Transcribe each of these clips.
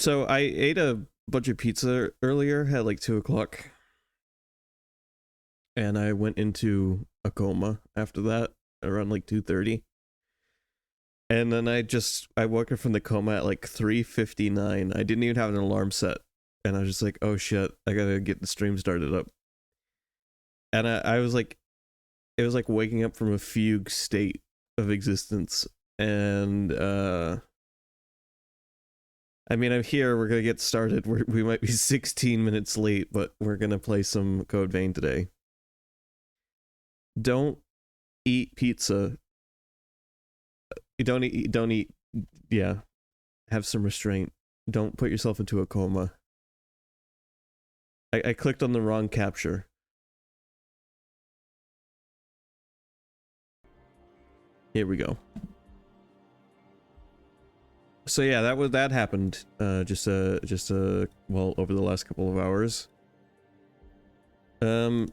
So I ate a bunch of pizza earlier at like 2 o'clock. And I went into a coma after that around like 2:30. And then I woke up from the coma at like 3:59. I didn't even have an alarm set. And I was just like, oh shit, I gotta get the stream started up. And I was like, it was like waking up from a fugue state of existence. And I mean, I'm here, we're gonna get started. We might be 16 minutes late, but we're gonna play some Code Vein today. Don't eat pizza. Don't eat, yeah. Have some restraint. Don't put yourself into a coma. I clicked on the wrong capture. Here we go. So yeah, that happened just well, over the last couple of hours. So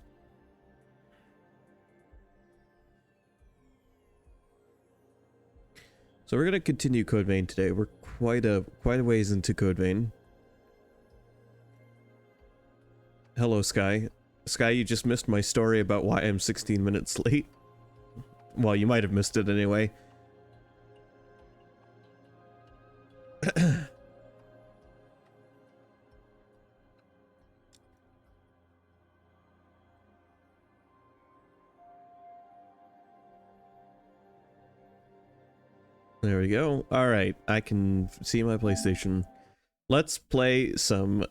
we're gonna continue Code Vein today. We're quite a ways into Code Vein. Hello, Sky. Sky, you just missed my story about why I'm 16 minutes late. Well, you might have missed it anyway. There we go. Alright, I can see my PlayStation. Let's play some...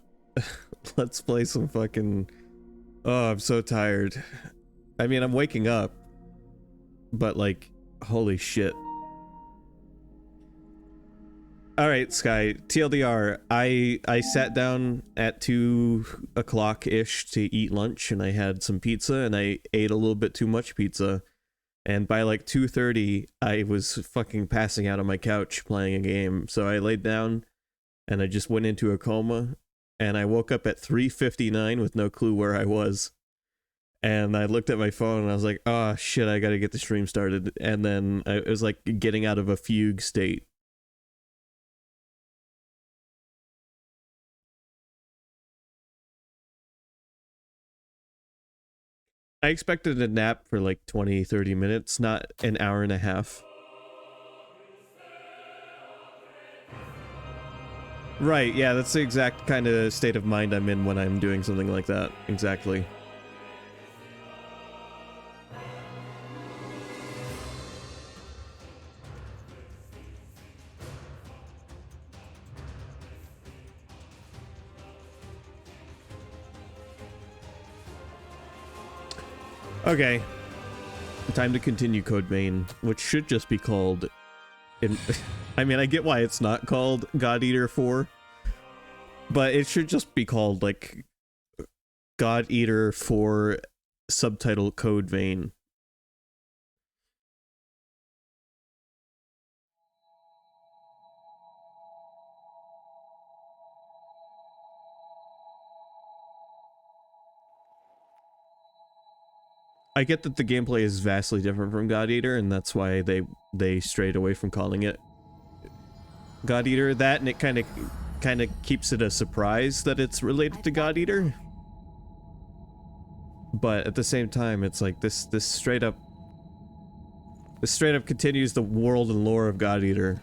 Let's play some fucking... Oh, I'm so tired. I mean, I'm waking up. But, like, holy shit. Alright, Sky, TLDR, I sat down at 2 o'clock-ish to eat lunch, and I had some pizza, and I ate a little bit too much pizza. And by like 2:30, I was fucking passing out on my couch playing a game. So I laid down and I just went into a coma. And I woke up at 3:59 with no clue where I was. And I looked at my phone and I was like, oh shit, I gotta get the stream started. And then it was like getting out of a fugue state. I expected a nap for like 20-30 minutes, not an hour and a half. Right, yeah, that's the exact kind of state of mind I'm in when I'm doing something like that. Exactly. Okay. Time to continue Code Vein, which should just be called... I mean, I get why it's not called God Eater 4, but it should just be called, like, God Eater 4 subtitle Code Vein. I get that the gameplay is vastly different from God Eater, and that's why they strayed away from calling it God Eater. That, and it kind of keeps it a surprise that it's related to God Eater. But at the same time, it's like this straight up continues the world and lore of God Eater.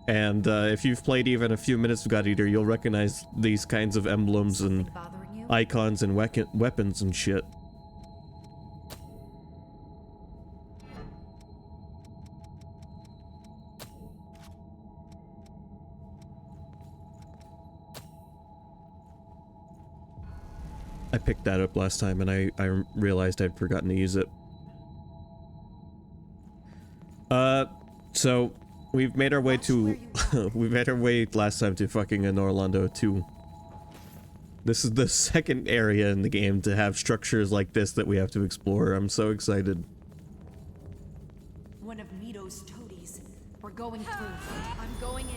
And if you've played even a few minutes of God Eater, you'll recognize these kinds of emblems and icons and weapons and shit. I picked that up last time and I realized I'd forgotten to use it. So we've made our way to we made our way last time to fucking Anor Londo 2. This is the second area in the game to have structures like this that we have to explore. I'm so excited. One of Mito's toadies. We're going through. I'm going in.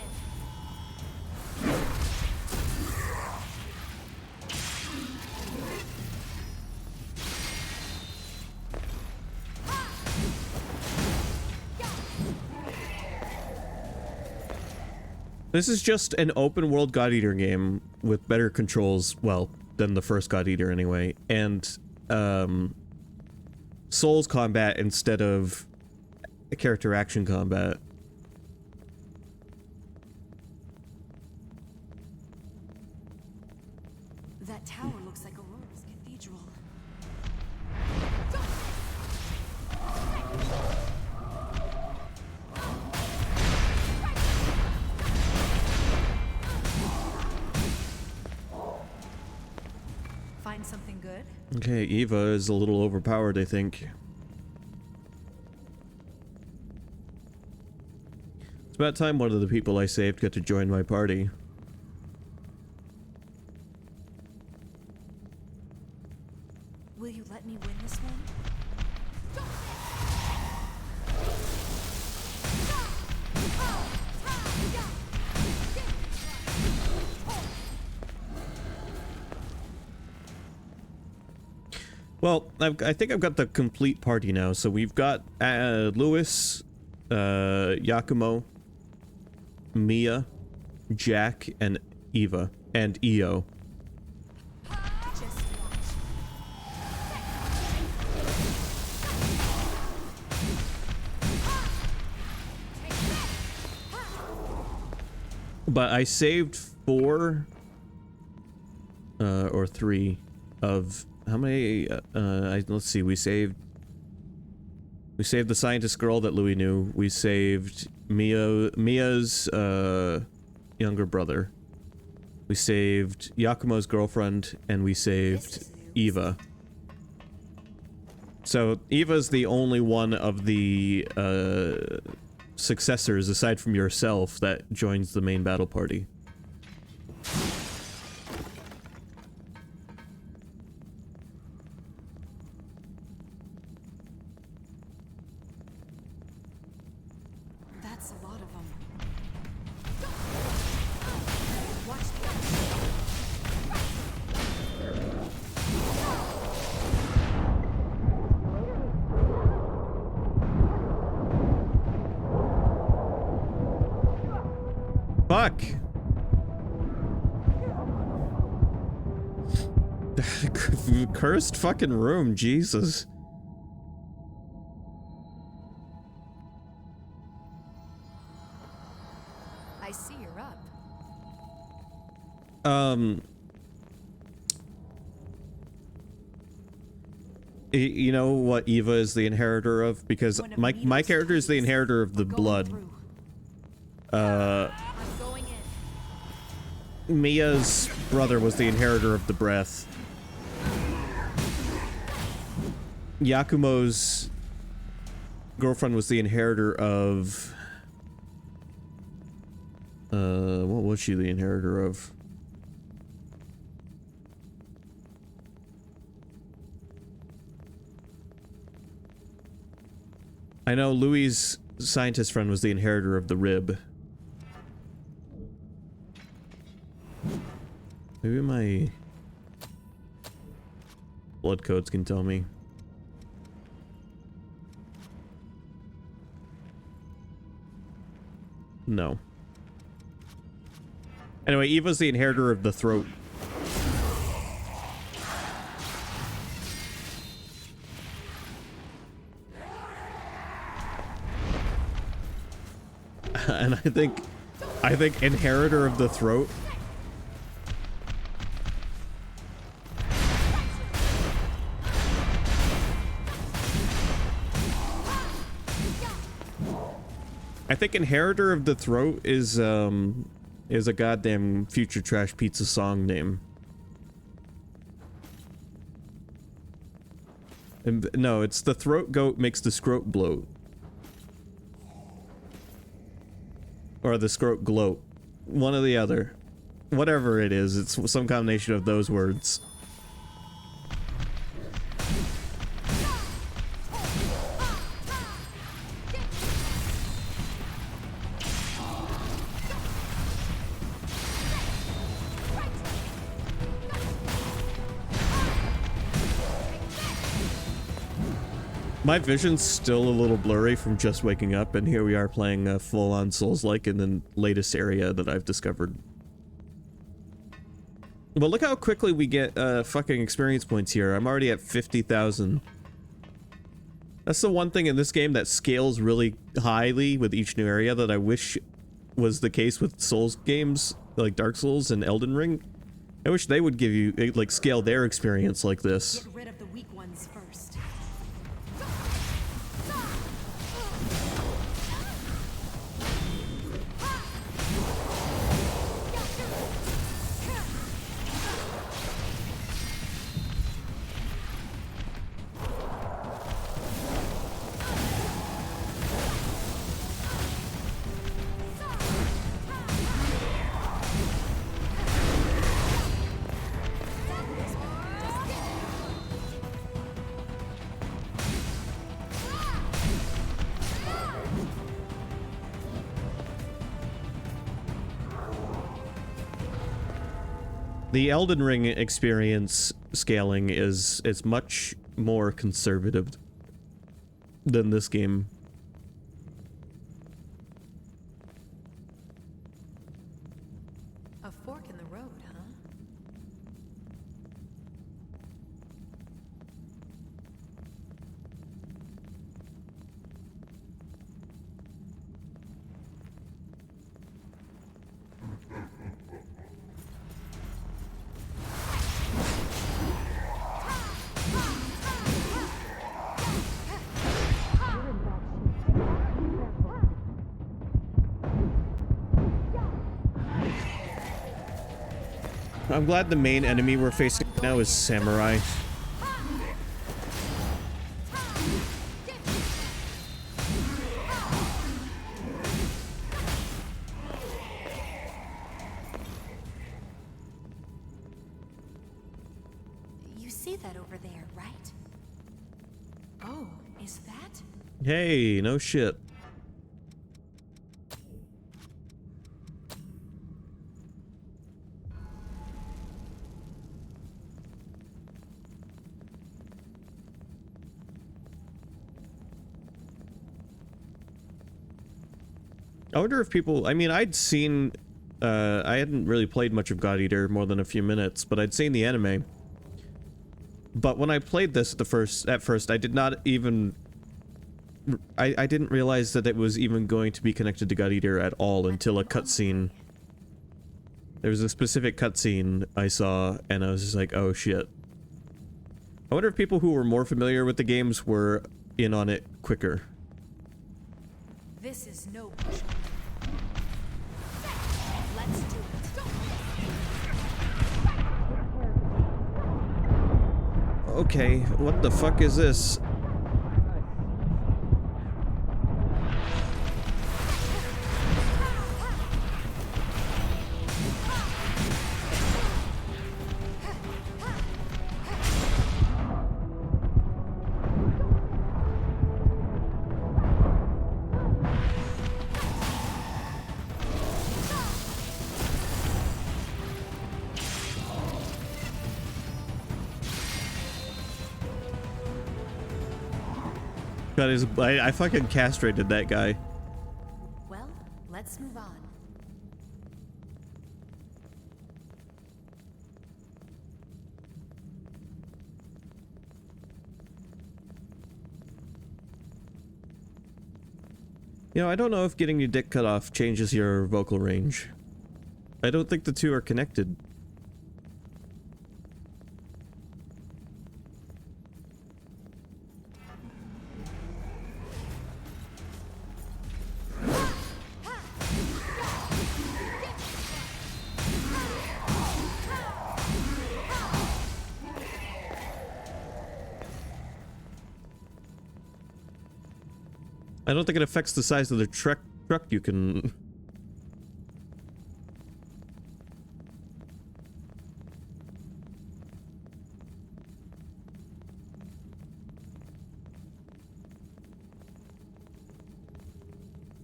This is just an open world God Eater game with better controls, well, than the first God Eater anyway, and Souls combat instead of character action combat. That tower looks like Aurora's cathedral. Find something good? Okay, Eva is a little overpowered, I think. It's about time one of the people I saved got to join my party. Will you let me win this one? Well, I think I've got the complete party now. So we've got Lewis, Yakumo, Mia, Jack, and Eva, and Io. Just watch. But I saved 4 or 3 of how many let's see, we saved the scientist girl that Louis knew. We saved Mia's younger brother. We saved Yakumo's girlfriend, and we saved Eva. So Eva's the only one of the successors, aside from yourself, that joins the main battle party. That's a lot of them. Watch Fuck! Cursed fucking room, Jesus. I see you're up. You know what Eva is the inheritor of? Because my character is the inheritor of the blood. I'm going in. Mia's brother was the inheritor of the breath. Yakumo's girlfriend was the inheritor of... what was she the inheritor of? I know Louis' scientist friend was the inheritor of the rib. Maybe my blood codes can tell me. No. Anyway, Eva's the inheritor of the throat. And I think inheritor of the throat. I think inheritor of the throat is a goddamn Future Trash Pizza song name. And no, it's the throat goat makes the scrote bloat. Or the scrote gloat. One or the other. Whatever it is, it's some combination of those words. My vision's still a little blurry from just waking up, and here we are playing a full-on Souls-like in the latest area that I've discovered. But look how quickly we get fucking experience points here. I'm already at 50,000. That's the one thing in this game that scales really highly with each new area that I wish was the case with Souls games, like Dark Souls and Elden Ring. I wish they would give you, like, scale their experience like this. Get rid of the weak ones first. The Elden Ring experience scaling is much more conservative than this game. A fork in the road, huh? I'm glad the main enemy we're facing now is Samurai. You see that over there, right? Oh, is that? Hey, no shit. I wonder if people, I mean, I'd seen, I hadn't really played much of God Eater more than a few minutes, but I'd seen the anime. But when I played this at first, I did not even, I didn't realize that it was even going to be connected to God Eater at all until a cutscene. There was a specific cutscene I saw, and I was just like, oh shit. I wonder if people who were more familiar with the games were in on it quicker. This is no push. Let's do it. Okay, what the fuck is this? That is, I fucking castrated that guy. Well, let's move on. You know, I don't know if getting your dick cut off changes your vocal range. I don't think the two are connected. I don't think it affects the size of the truck you can...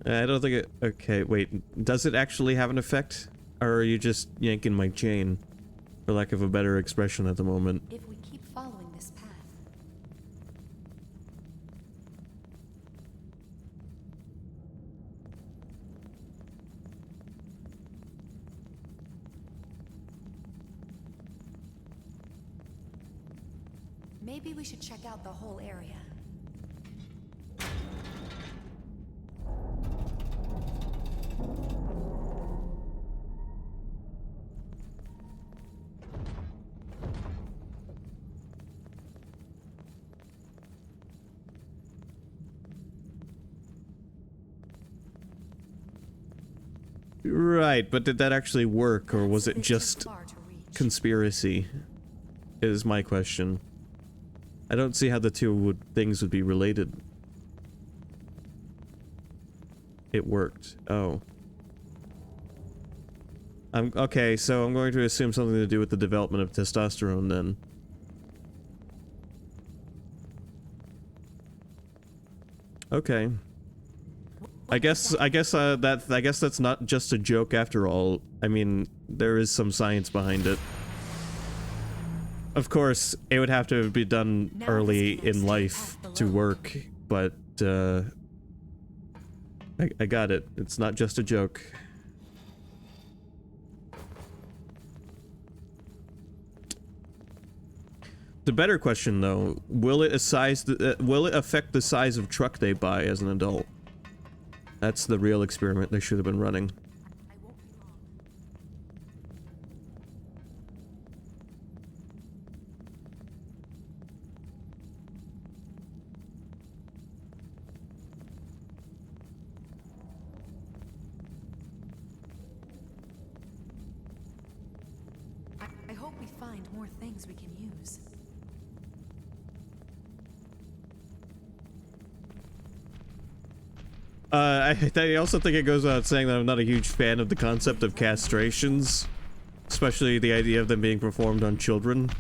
I don't think it... Okay, wait. Does it actually have an effect? Or are you just yanking my chain? For lack of a better expression at the moment. If we keep following this path. Maybe we should check out the whole area. Right, but did that actually work, or was it just Far to reach. conspiracy? Is my question. I don't see how the two things would be related. It worked. Oh. Okay, so I'm going to assume something to do with the development of testosterone then. Okay. I guess that's not just a joke after all. I mean, there is some science behind it. Of course, it would have to be done Now early this connects in to the life path to below. work, but I got it. It's not just a joke. The better question though, will it affect the size of truck they buy as an adult? That's the real experiment they should have been running. I won't be long. I hope we find more things we can use. I also think it goes without saying that I'm not a huge fan of the concept of castrations, especially the idea of them being performed on children.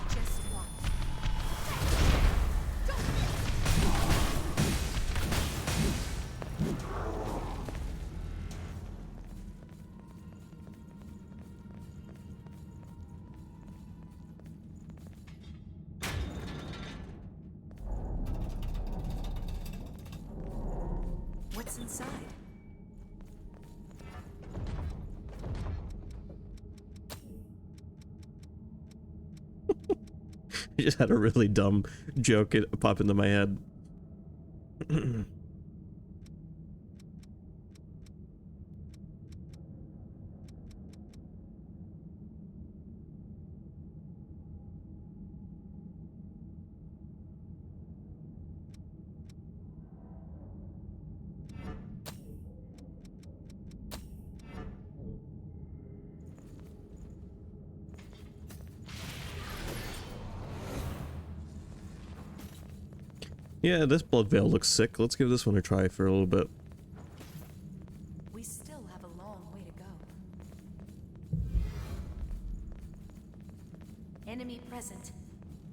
Just watch. What's inside? I just had a really dumb joke pop into my head. Yeah, this blood veil looks sick. Let's give this one a try for a little bit. We still have a long way to go. Enemy present.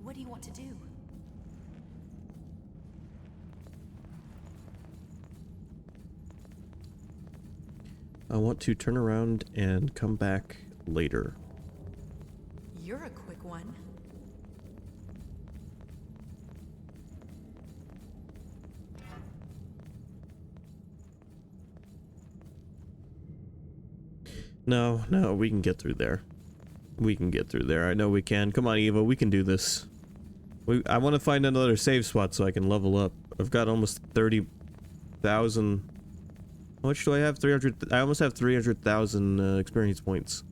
What do you want to do? I want to turn around and come back later. You're a quick one. No, we can get through there. We can get through there. I know we can. Come on, Eva, we can do this. I want to find another save spot so I can level up. I've got almost 30,000... How much do I have? 300... I almost have 300,000 experience points.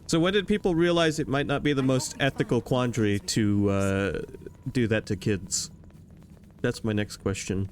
So when did people realize it might not be the most ethical quandary to do that to kids? That's my next question.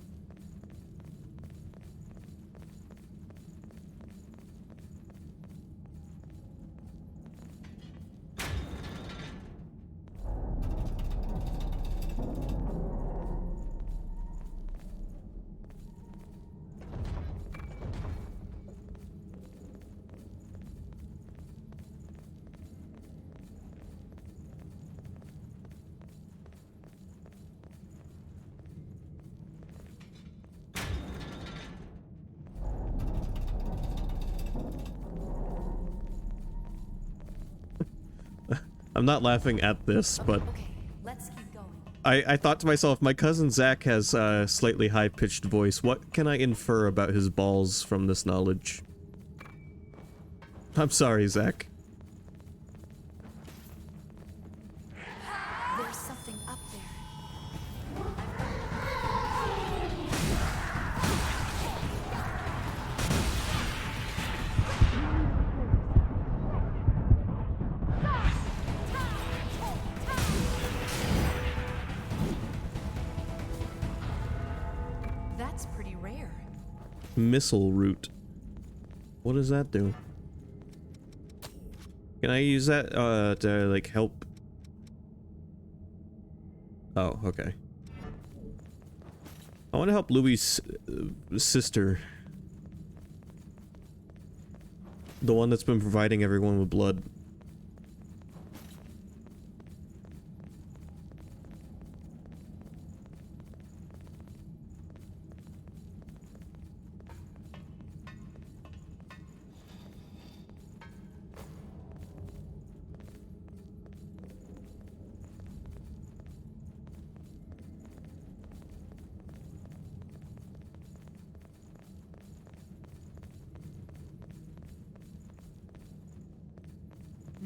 I'm not laughing at this, but Okay, let's keep going. I thought to myself, my cousin Zach has a slightly high-pitched voice. What can I infer about his balls from this knowledge? I'm sorry, Zach. There's something up there. That's pretty rare. Missile root. What does that do? Can I use that to like help? Oh, okay. I want to help Louis' sister. The one that's been providing everyone with blood.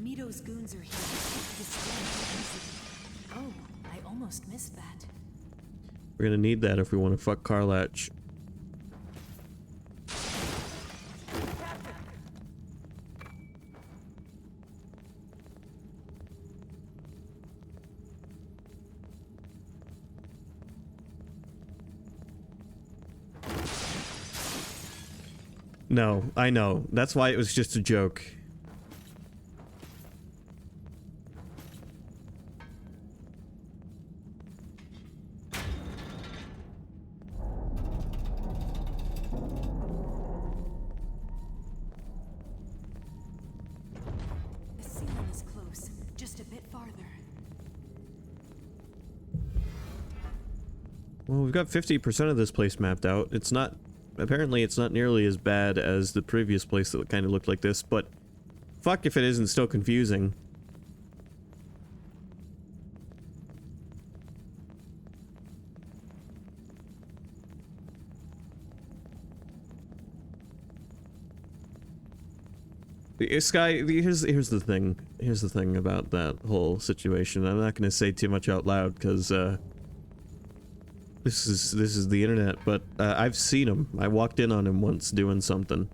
Mito's goons are here. This is easy. Oh, I almost missed that. We're gonna need that if we want to fuck Karlach. No, I know. That's why it was just a joke. The ceiling is close. Just a bit farther. Well, we've got 50% of this place mapped out. It's not... Apparently it's not nearly as bad as the previous place that kind of looked like this, but... Fuck if it isn't still confusing. Sky, here's the thing. Here's the thing about that whole situation. I'm not gonna say too much out loud, because, this is the internet, but I've seen him. I walked in on him once doing something.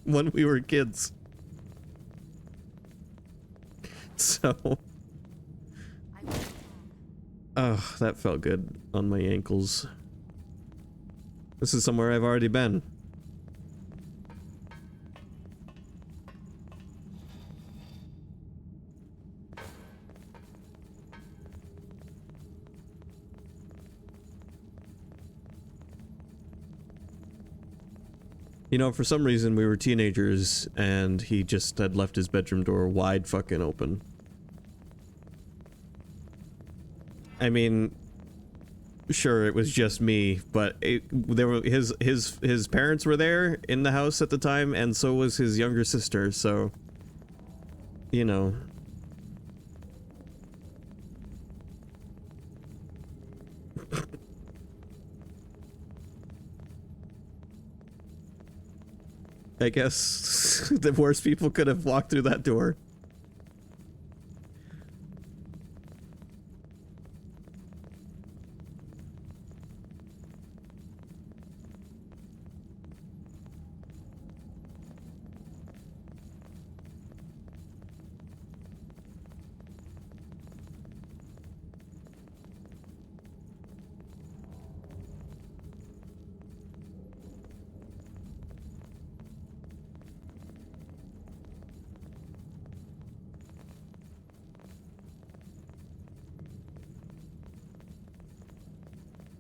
When we were kids. So... Oh, that felt good on my ankles. This is somewhere I've already been. You know, for some reason we were teenagers and he just had left his bedroom door wide fucking open. I mean, sure, it was just me, but there were his parents were there in the house at the time, and so was his younger sister, so you know. I guess the worst people could have walked through that door.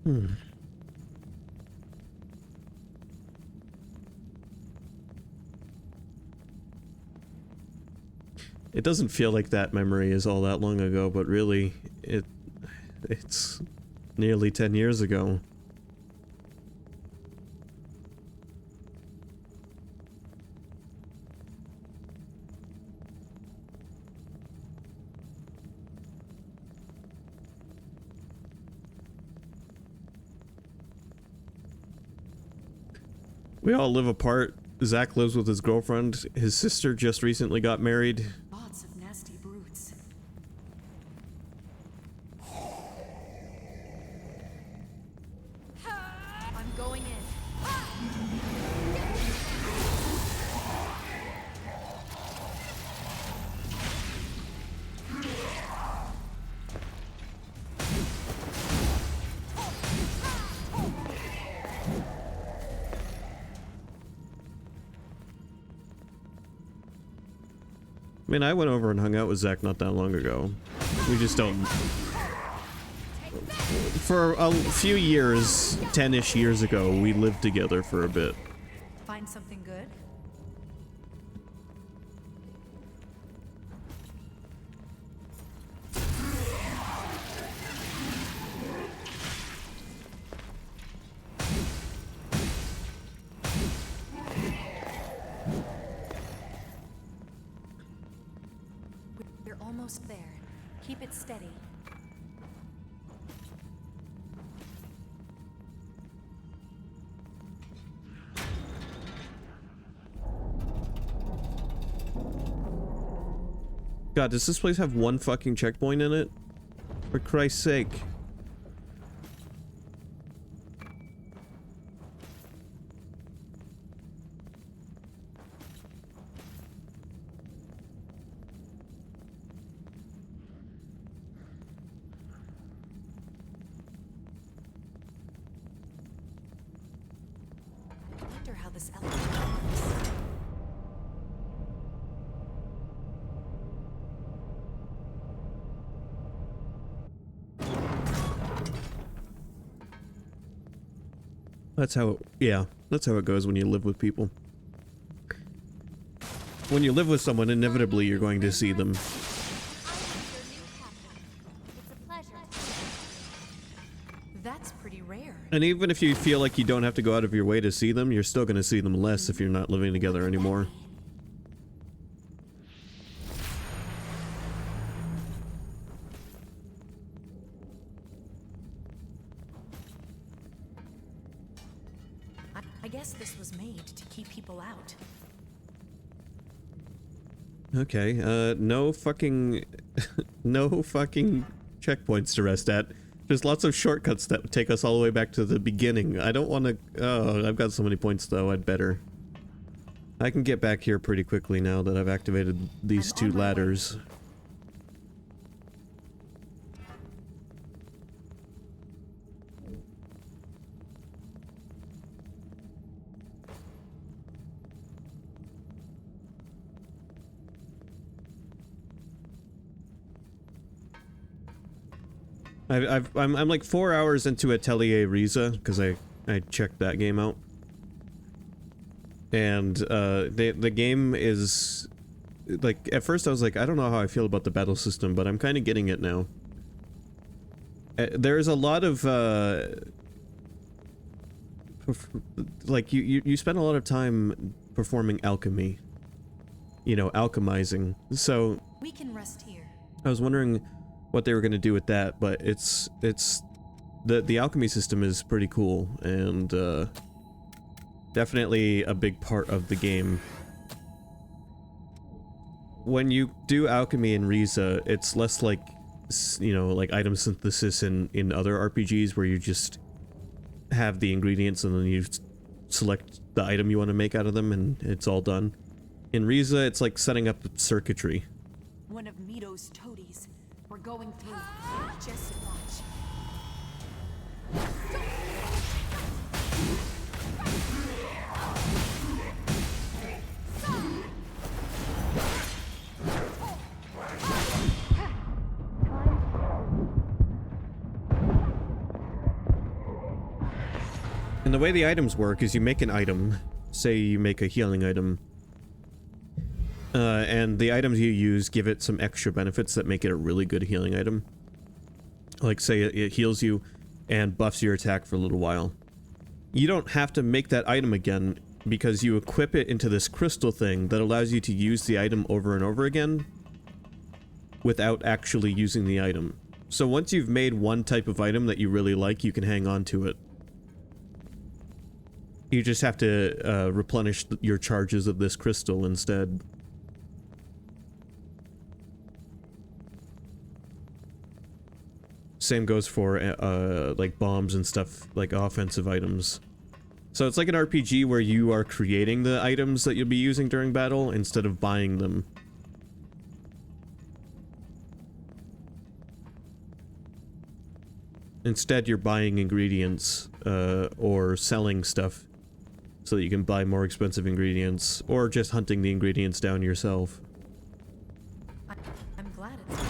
Hmm. It doesn't feel like that memory is all that long ago, but really, it's nearly 10 years ago. We all live apart. Zach lives with his girlfriend. His sister just recently got married. Lots of nasty brutes. I'm going in. I mean, I went over and hung out with Zach not that long ago. We just don't... For a few years, 10-ish years ago, we lived together for a bit. Find something good? We're almost there. Keep it steady. God, does this place have one fucking checkpoint in it? For Christ's sake. I wonder how this elevator works. That's how, yeah, that's how it goes when you live with people. When you live with someone, inevitably you're going to see them. That's pretty rare. And even if you feel like you don't have to go out of your way to see them, you're still going to see them less if you're not living together anymore. I guess this was made to keep people out. Okay, no fucking... no fucking checkpoints to rest at. There's lots of shortcuts that take us all the way back to the beginning. I don't want to... Oh, I've got so many points though, I'd better. I can get back here pretty quickly now that I've activated these two ladders. I'm like 4 hours into Atelier Riza because I checked that game out, and the game is like, at first I was like, I don't know how I feel about the battle system, but I'm kind of getting it now. There's a lot of like you spend a lot of time performing alchemy, you know, alchemizing. So We can rest here. I was wondering what they were going to do with that, but the alchemy system is pretty cool, and definitely a big part of the game. When you do alchemy in Riza, it's less like, you know, like item synthesis in other RPGs where you just have the ingredients and then you select the item you want to make out of them and it's all done. In Riza, it's like setting up the circuitry. One of Mito's toadies. We're going through. Just watch. And the way the items work is you make an item. Say you make a healing item. And the items you use give it some extra benefits that make it a really good healing item. Like, say it heals you and buffs your attack for a little while. You don't have to make that item again because you equip it into this crystal thing that allows you to use the item over and over again without actually using the item. So once you've made one type of item that you really like, you can hang on to it. You just have to replenish your charges of this crystal instead. Same goes for like bombs and stuff, like offensive items. So it's like an RPG where you are creating the items that you'll be using during battle instead of buying them. Instead, you're buying ingredients or selling stuff so that you can buy more expensive ingredients, or just hunting the ingredients down yourself. I'm glad it's...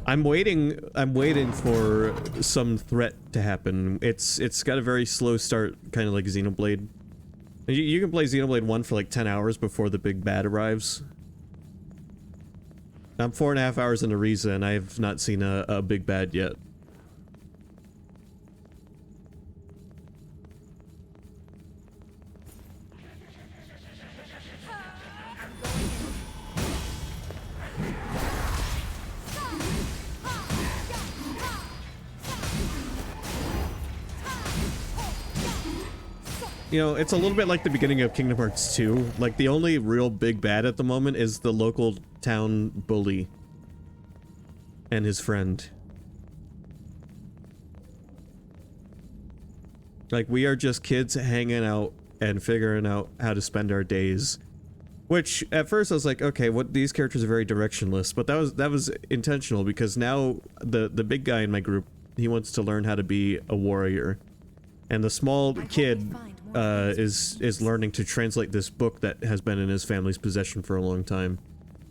I'm waiting for some threat to happen. It's got a very slow start, kind of like Xenoblade. You can play Xenoblade 1 for like 10 hours before the big bad arrives. I'm 4.5 hours into Riza and I have not seen a big bad yet. You know, it's a little bit like the beginning of Kingdom Hearts 2. Like, the only real big bad at the moment is the local town bully. And his friend. Like, we are just kids hanging out and figuring out how to spend our days. Which, at first I was like, okay, these characters are very directionless. But that was intentional, because now the big guy in my group, he wants to learn how to be a warrior. And the small kid is learning to translate this book that has been in his family's possession for a long time.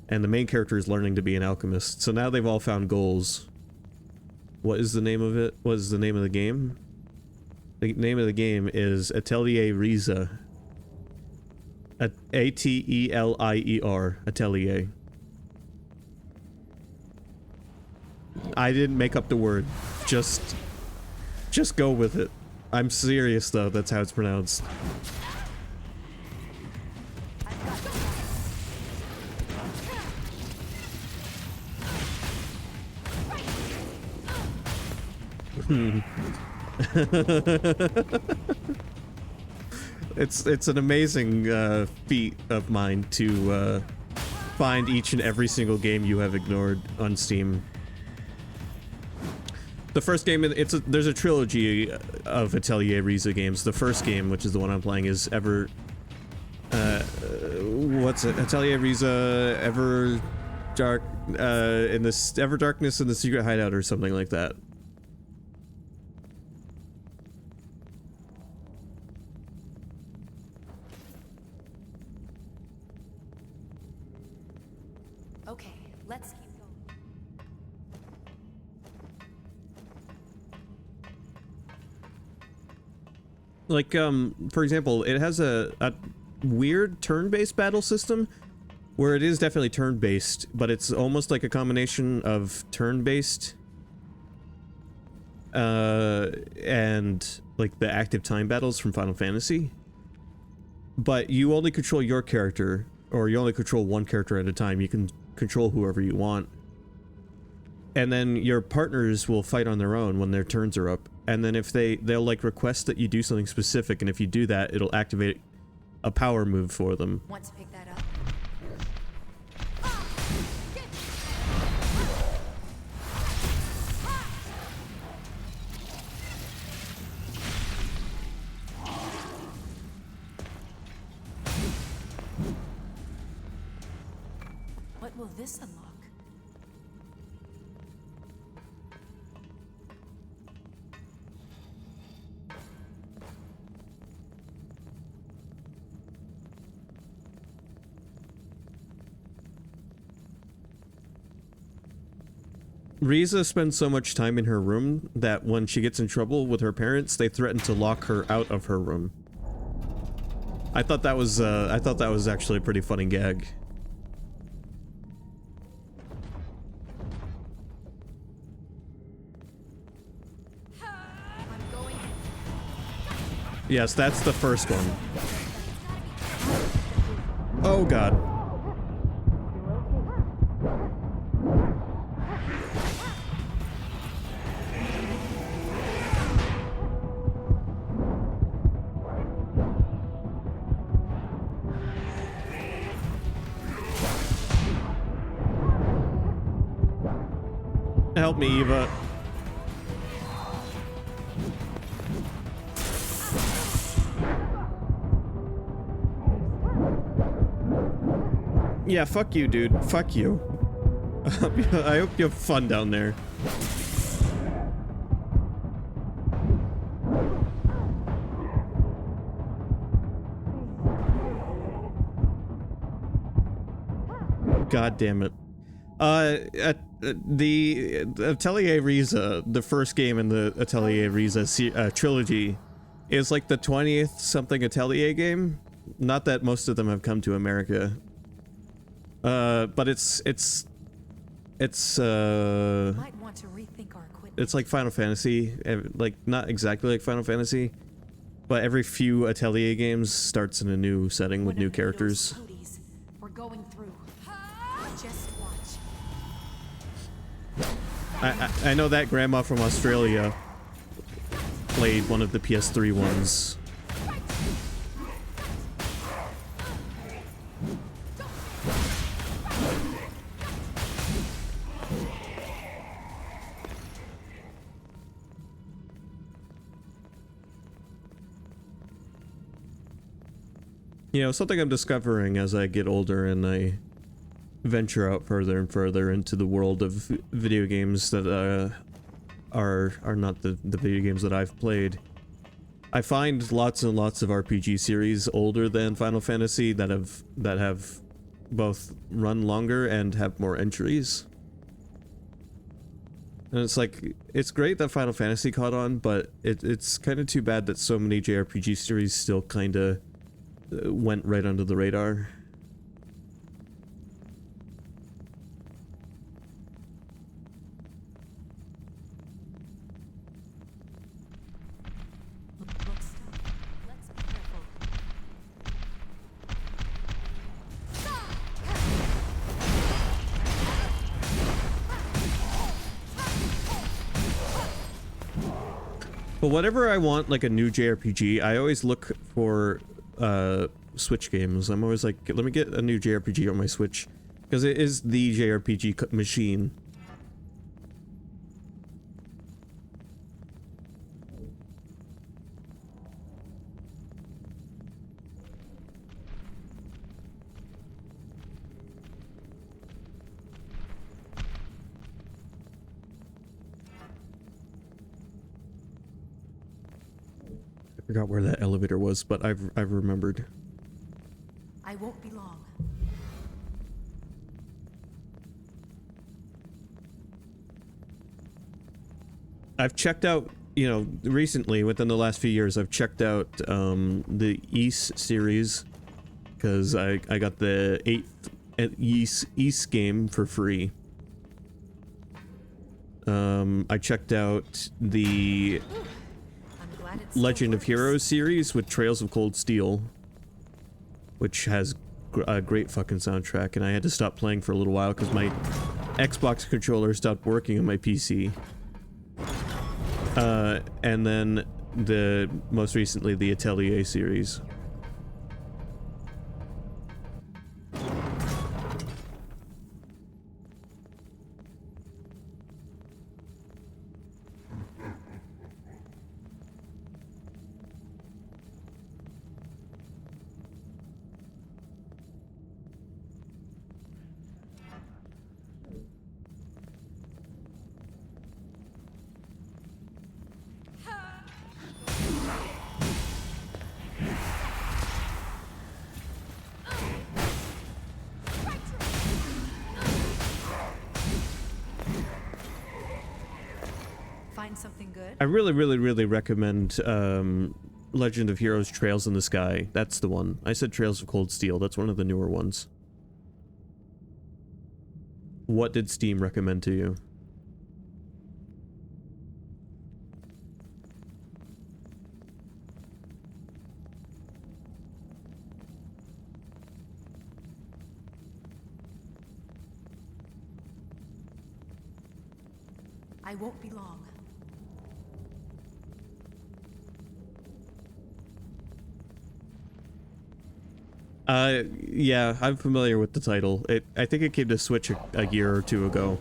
And the main character is learning to be an alchemist. So now they've all found goals. What is the name of it? What is the name of the game? The name of the game is Atelier Riza. A-T-E-L-I-E-R. Atelier. I didn't make up the word. Just go with it. I'm serious though, that's how it's pronounced. It's an amazing feat of mine to find each and every single game you have ignored on Steam. The first game, there's a trilogy of Atelier Riza games. The first game, which is the one I'm playing, is what's it? Atelier Riza, Ever Darkness in the Secret Hideout or something like that. Okay, let's keep going. Like, for example, it has a weird turn-based battle system where it is definitely turn-based, but it's almost like a combination of turn-based and like the active time battles from Final Fantasy. But you only control your character, or you only control one character at a time. You can control whoever you want. And then your partners will fight on their own when their turns are up. And then if they'll like request that you do something specific, and if you do that, it'll activate a power move for them. Want to pick that up? What will this unlock? Riza spends so much time in her room that when she gets in trouble with her parents, they threaten to lock her out of her room. I thought that was actually a pretty funny gag. Yes, that's the first one. Oh god. Help me, Eva. Yeah, fuck you, dude. Fuck you. I hope you have fun down there. God damn it. The Atelier Riza, the first game in the Atelier Riza trilogy, is like the 20th something Atelier game. Not that most of them have come to America. But it's Might want to rethink our equipment. it's like Final Fantasy, like not exactly like Final Fantasy, but every few Atelier games starts in a new setting with new characters. We're going through. Just watch. I know that grandma from Australia played one of the PS3 ones. You know, something I'm discovering as I get older and I venture out further and further into the world of video games that are not the video games that I've played. I find lots and lots of RPG series older than Final Fantasy that have both run longer and have more entries. And it's like, it's great that Final Fantasy caught on, but it's kind of too bad that so many JRPG series still kind of went right under the radar. Look, stop. Let's be careful. But whenever I want like a new JRPG, I always look for Switch games. I'm always like, let me get a new JRPG on my Switch, because it is the JRPG machine. I forgot where that elevator was, but I've remembered. I won't be long. I've checked out, you know, recently, within the last few years, I've checked out the Ys series, because I got the 8th Ys game for free. I checked out the I'm glad it still Legend of works. Heroes series with Trails of Cold Steel, which has a great fucking soundtrack, and I had to stop playing for a little while because my Xbox controller stopped working on my PC. And then most recently the Atelier series. Find something good? I really recommend Legend of Heroes Trails in the Sky. That's the one. I said Trails of Cold Steel. That's one of the newer ones. What did Steam recommend to you? I won't be long. Yeah, I'm familiar with the title. I think it came to Switch a year or two ago.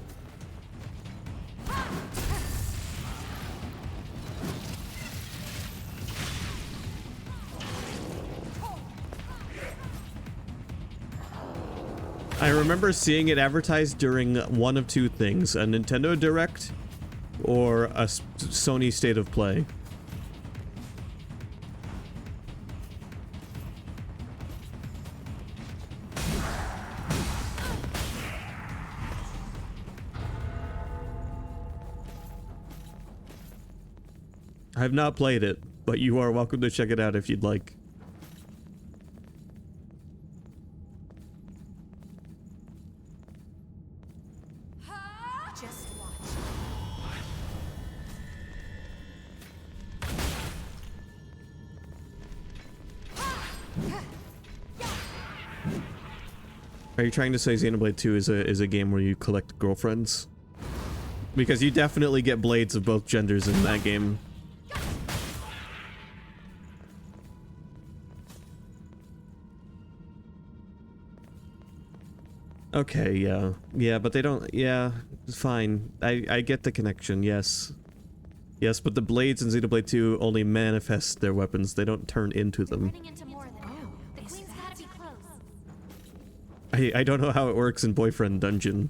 I remember seeing it advertised during one of two things, a Nintendo Direct or a Sony State of Play. I have not played it, but you are welcome to check it out if you'd like. Just watch. Are you trying to say Xenoblade 2 is a game where you collect girlfriends? Because you definitely get blades of both genders in that game. Okay, yeah. Yeah, but they don't... Yeah, fine. I get the connection, yes. Yes, but the blades in Xenoblade 2 only manifest their weapons. They don't turn into them. Running into more than the queen's gotta be close. I don't know how it works in Boyfriend Dungeon.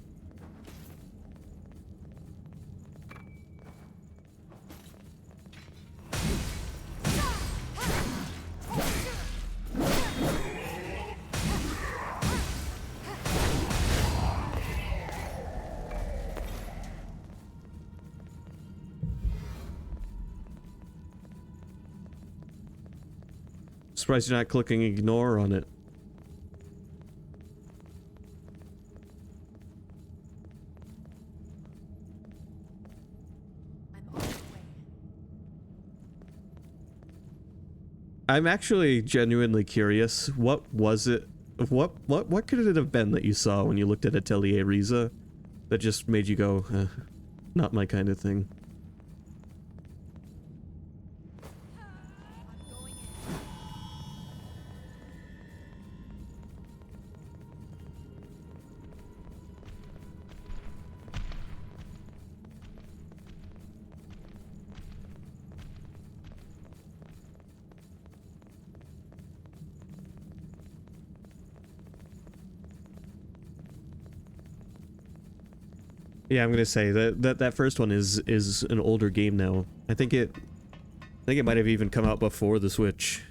Surprised you're not clicking ignore on it. I'm on the way. I'm actually genuinely curious. What was it? What could it have been that you saw when you looked at Atelier Riza that just made you go, not my kind of thing? I'm going in. Yeah, I'm gonna say that first one is an older game now. I think it might have even come out before the Switch.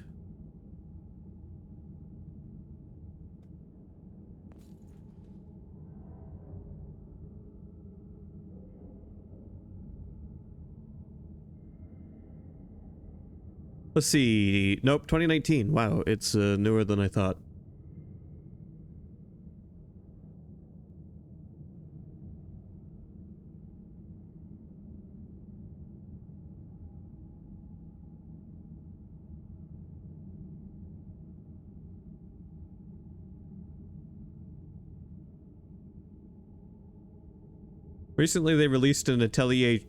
Let's see. Nope, 2019. Wow, it's newer than I thought. Recently, they released an Atelier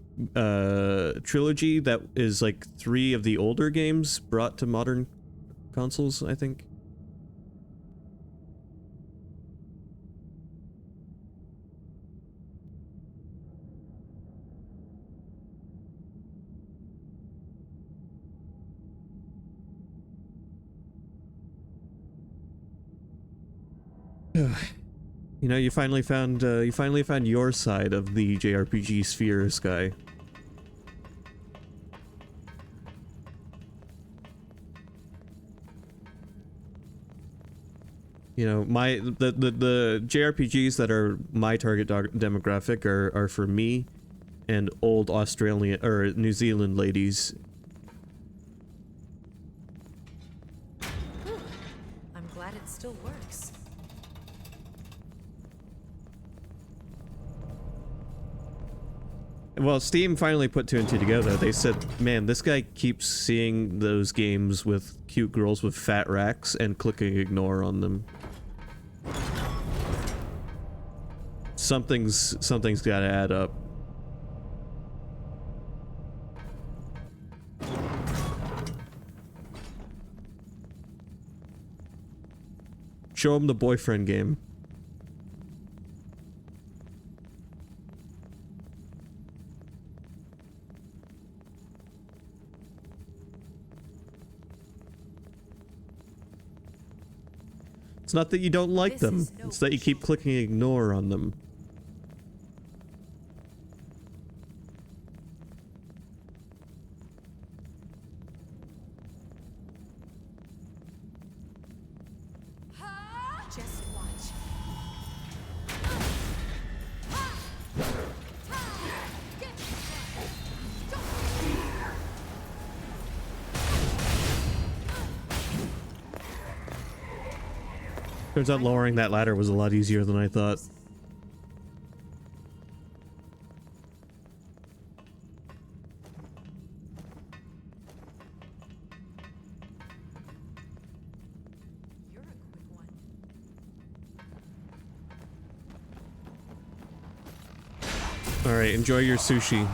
trilogy that is like 3 of the older games brought to modern consoles, I think. You know, you finally found your side of the JRPG sphere, Sky. You know, the JRPGs that are my target demographic are for me, and old Australian or New Zealand ladies. Whew. I'm glad it still works. Well, Steam finally put two and two together. They said, man, this guy keeps seeing those games with cute girls with fat racks and clicking ignore on them. Something's gotta add up. Show him the boyfriend game. It's not that you don't like them, it's that you keep clicking ignore on them. Just watch. Turns out lowering that ladder was a lot easier than I thought. You're a quick one. Alright, enjoy your sushi.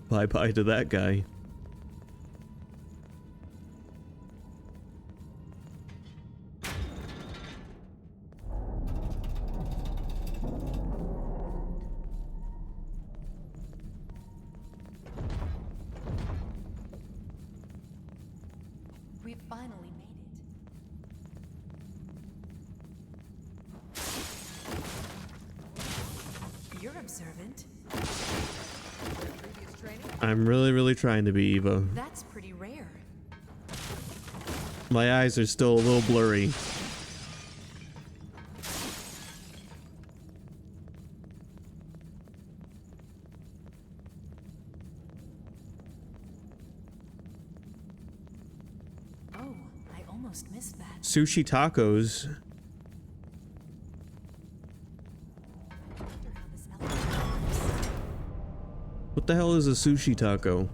Bye-bye to that guy. We finally made it. You're observant. Previous training? I'm really trying to be Eva. That's pretty rare. My eyes are still a little blurry. Oh, I almost missed that. Sushi tacos. I wonder how this elevator works. What the hell is a sushi taco?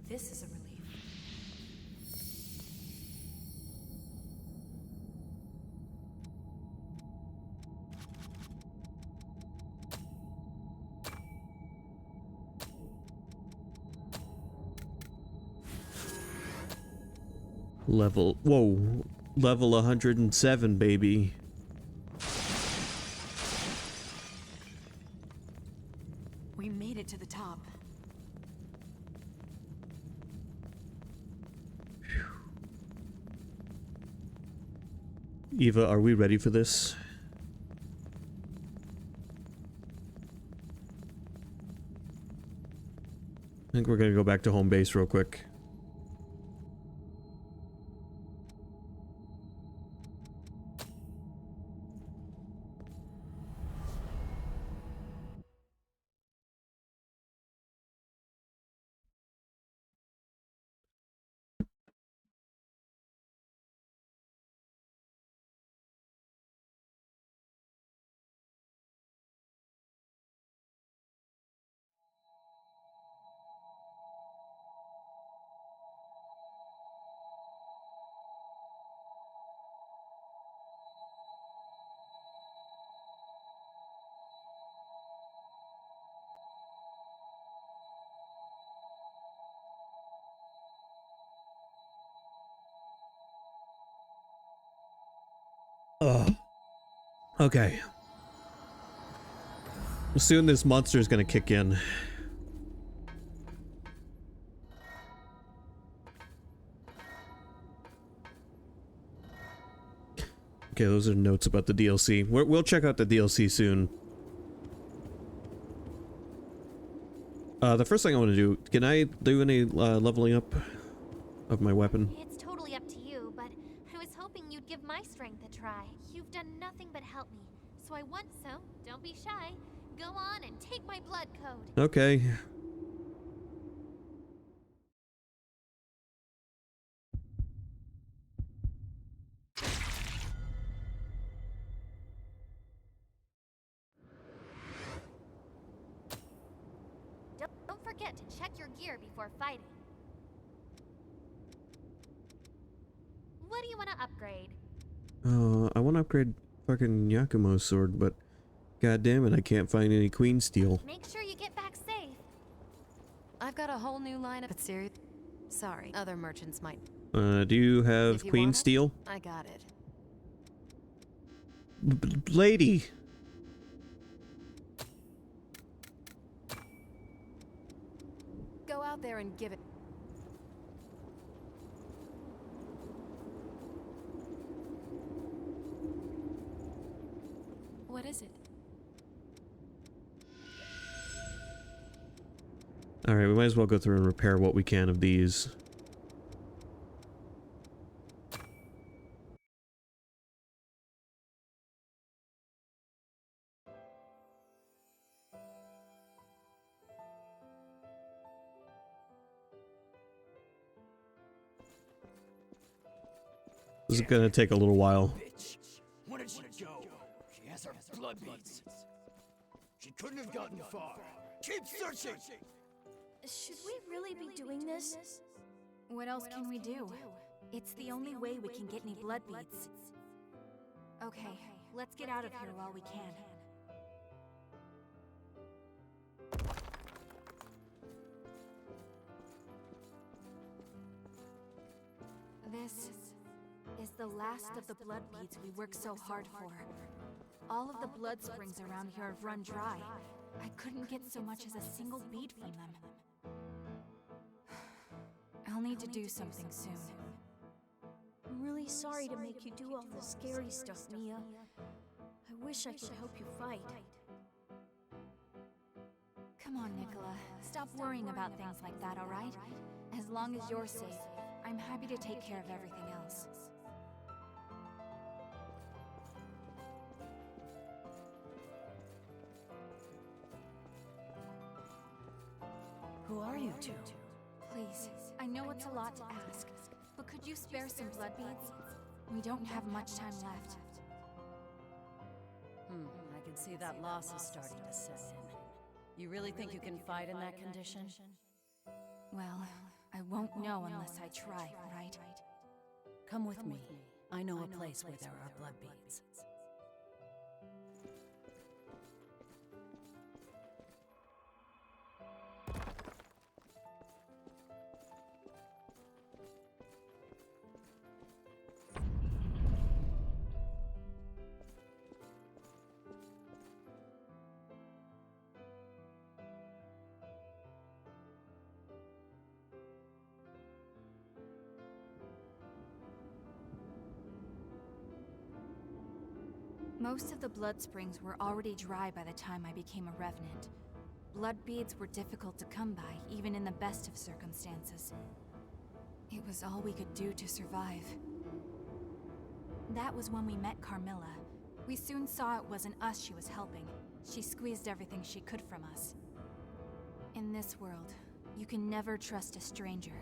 This is a relief. Level, whoa, level 107, baby. We made it to the top. Eva, are we ready for this? I think we're gonna go back to home base real quick. Ugh. Okay. Soon this monster is gonna kick in. Okay, those are notes about the DLC. We'll check out the DLC soon. The first thing I want to do, can I do any leveling up of my weapon? It's totally up to you, but I was hoping you'd give my strength a try. You've done nothing but help me, so I want so. Don't be shy. Go on and take my blood code. Okay. Don't forget to check your gear before fighting. What do you want to upgrade? I want to upgrade fucking Yakumo's sword, but god damn it, I can't find any Queen Steel. Make sure you get back safe. I've got a whole new lineup. But serious? Sorry, other merchants might. Do you have If you Queen want it, Steel? I got it. Lady! Go out there and give it. What is it? Alright, we might as well go through and repair what we can of these. This is gonna take a little while. Bitch. Where did she go? She has her blood beads. She couldn't have gotten far. Keep searching! Should we really be doing this? What else can we do? It's the only way we can get any blood beads. Okay, let's get out of here while we can. This is the last of the blood beads we worked so hard for. All of the blood springs around here have run dry. I couldn't get so much as a single bead from them. I'll need to do something soon. I'm really sorry to make you do all the scary stuff, Mia. I wish I could help you fight. Come on, Nicola. Stop worrying about things like that, alright? As long as you're safe, I'm happy to take care of everything else. Who are you two? Please, I know it's a lot to ask, but could you spare some blood beads? We don't have much time left. I can see that loss is starting to set in. You really think you can fight in that condition? Well, I won't know unless I try, right? Come with me. I know a place where there are blood beads. Most of the blood springs were already dry by the time I became a revenant. Blood beads were difficult to come by, even in the best of circumstances. It was all we could do to survive. That was when we met Carmilla. We soon saw it wasn't us she was helping. She squeezed everything she could from us. In this world, you can never trust a stranger.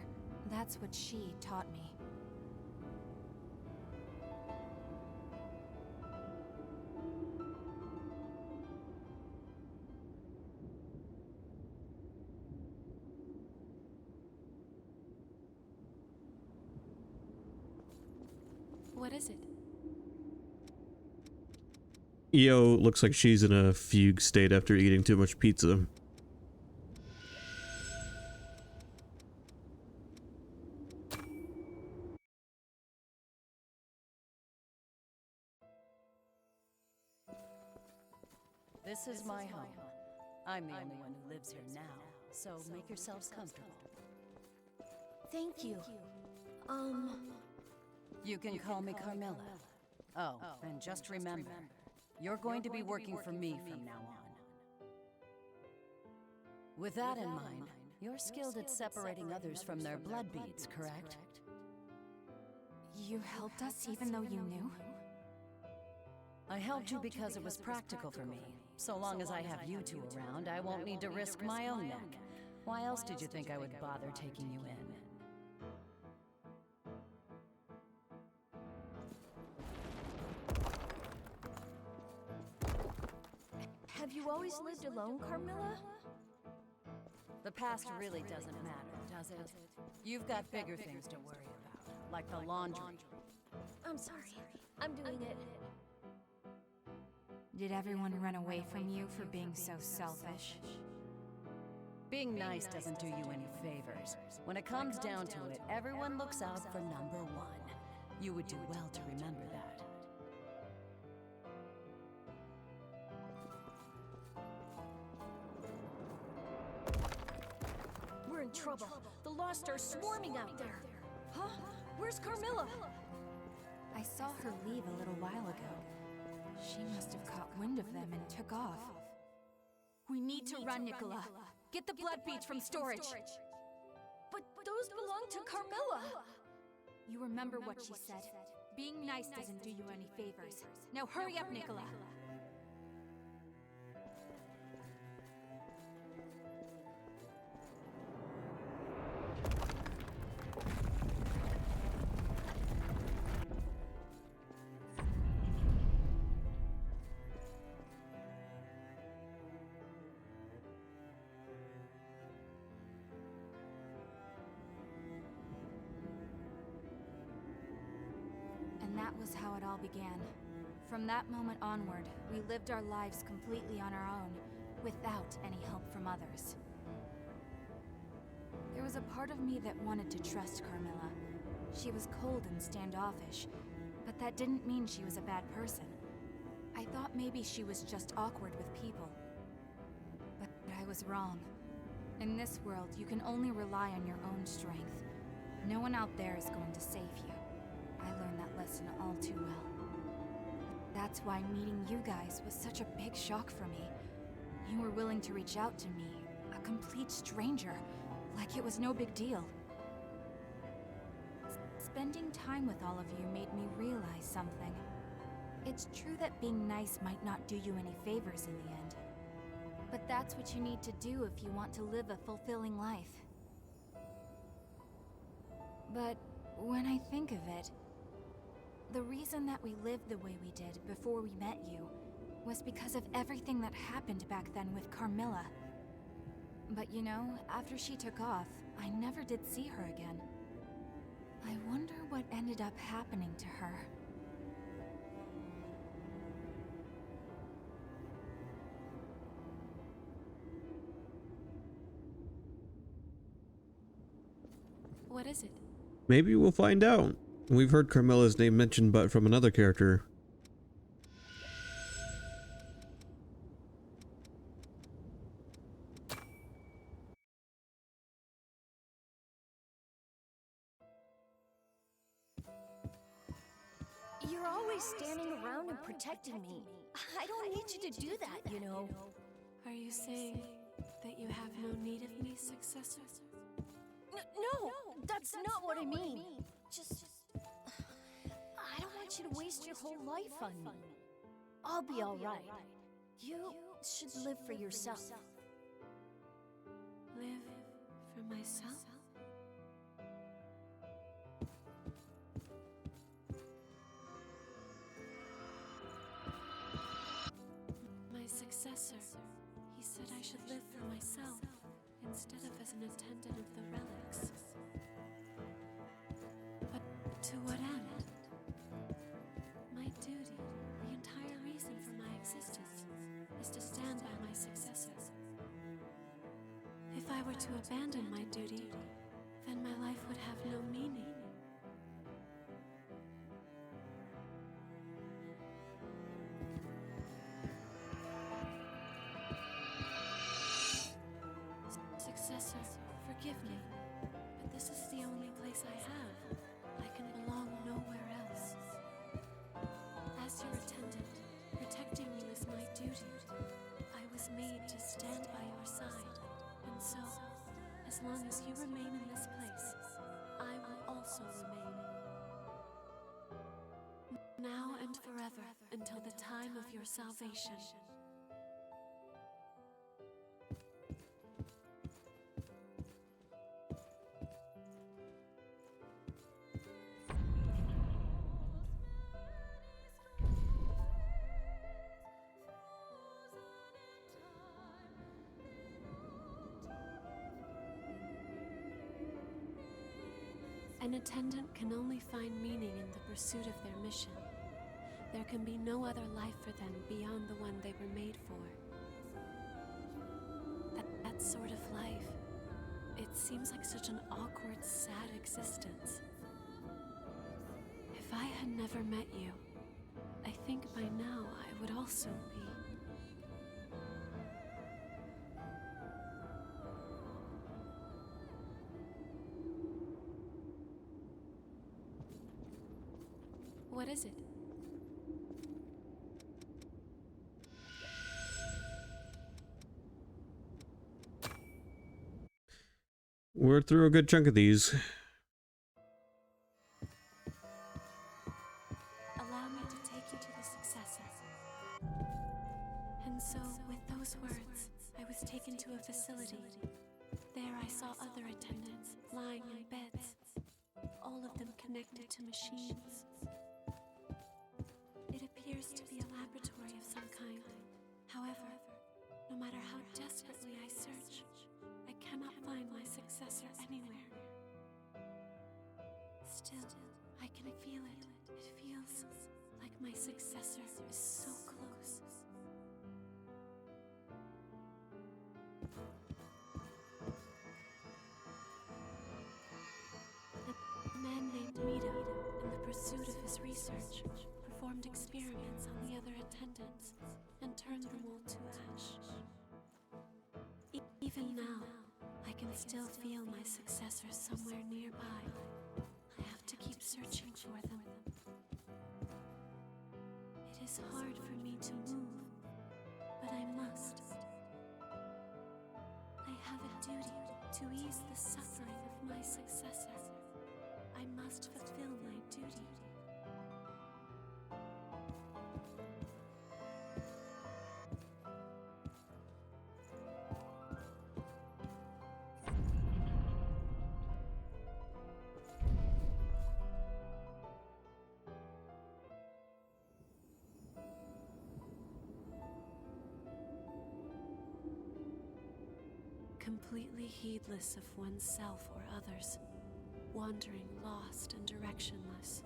That's what she taught me. What is it? Io looks like she's in a fugue state after eating too much pizza. This is my home. I'm the only one who lives here now, so make yourselves comfortable. Thank you. You can call me Carmilla. Oh, and just remember, you're going to be working for me from now on. With that in mind, you're skilled at separating others from their blood beads, correct? You helped us even though you knew? I helped you because it was practical for me. So long as I have you two around, I won't need to risk my own neck. Why else did you think I would bother taking you in? Have you always lived alone, Carmilla? The past really doesn't matter, does it? You've got bigger things to worry about, like the laundry. I'm sorry. I'm doing it. Did everyone run away from you for being so selfish? Being nice doesn't do you any favors. When it comes down to it, everyone looks out for number one. You would do well to remember that. We're in trouble. The Lost are swarming out there. Huh? Where's Carmilla? I saw her leave a little while ago. She must have caught wind of them and took off. We need to run, Nicola. Get the blood beads from storage. But those belong to Carmilla. You remember what she said. Being nice doesn't do you any favors. Now hurry up, Nicola. And that was how it all began. From that moment onward, we lived our lives completely on our own, without any help from others. There was a part of me that wanted to trust Carmilla. She was cold and standoffish, but that didn't mean she was a bad person. I thought maybe she was just awkward with people. But I was wrong. In this world, you can only rely on your own strength. No one out there is going to save you. I learned that lesson all too well. That's why meeting you guys was such a big shock for me. You were willing to reach out to me, a complete stranger, like it was no big deal. Spending time with all of you made me realize something. It's true that being nice might not do you any favors in the end. But that's what you need to do if you want to live a fulfilling life. But when I think of it, the reason that we lived the way we did before we met you was because of everything that happened back then with Carmilla. But you know, after she took off, I never did see her again. I wonder what ended up happening to her. What is it? Maybe we'll find out. We've heard Carmilla's name mentioned, but from another character. You're always standing around and protecting me. I don't need you to do that, you know. Are you saying that you have no need of me, successor? No, that's not what I mean. Just... I don't want you to waste your whole life on me. I'll be alright. You should live for yourself. Live for myself? My successor, he said I should live for myself instead of as an attendant of the relics. But to what end? My duty, the entire reason for my existence, is to stand by my successor. If I were to abandon my duty, then my life would have no meaning. Successor, forgive me, but this is the only place I have. I can belong nowhere else. as long as you remain in this place, I will also remain. Now and forever, until the time of your salvation. An attendant can only find meaning in the pursuit of their mission. There can be no other life for them beyond the one they were made for. That sort of life, it seems like such an awkward, sad existence. If I had never met you, I think by now I would also be. What is it? We're through a good chunk of these. Allow me to take you to the successor. And so, with those words, I was taken to a facility. There I saw other attendants, lying in beds, all of them connected to machines. It appears to be a laboratory of some kind. However, no matter how desperately I search, I cannot find my successor anywhere. Still, I can feel it. It feels like my successor is so close. A man named Mito, in the pursuit of his research, performed experiments on the other attendants and turned them all to ash. Even now, I can still feel my successor somewhere nearby. I have to keep searching for them. It is hard for me to move, but I must. I have a duty to ease the suffering of my successor. I must fulfill my duty. Completely heedless of oneself or others, wandering lost and directionless,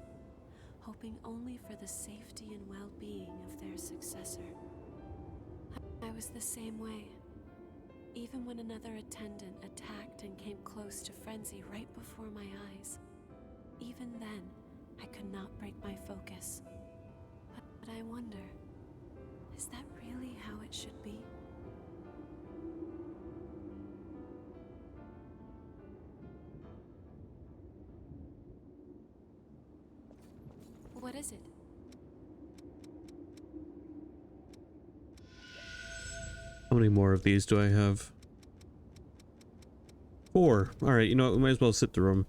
hoping only for the safety and well-being of their successor. I was the same way. Even when another attendant attacked and came close to frenzy right before my eyes, even then, I could not break my focus. But I wonder, is that really how it should be? What is it? How many more of these do I have? 4. Alright, you know what? We might as well sit through them.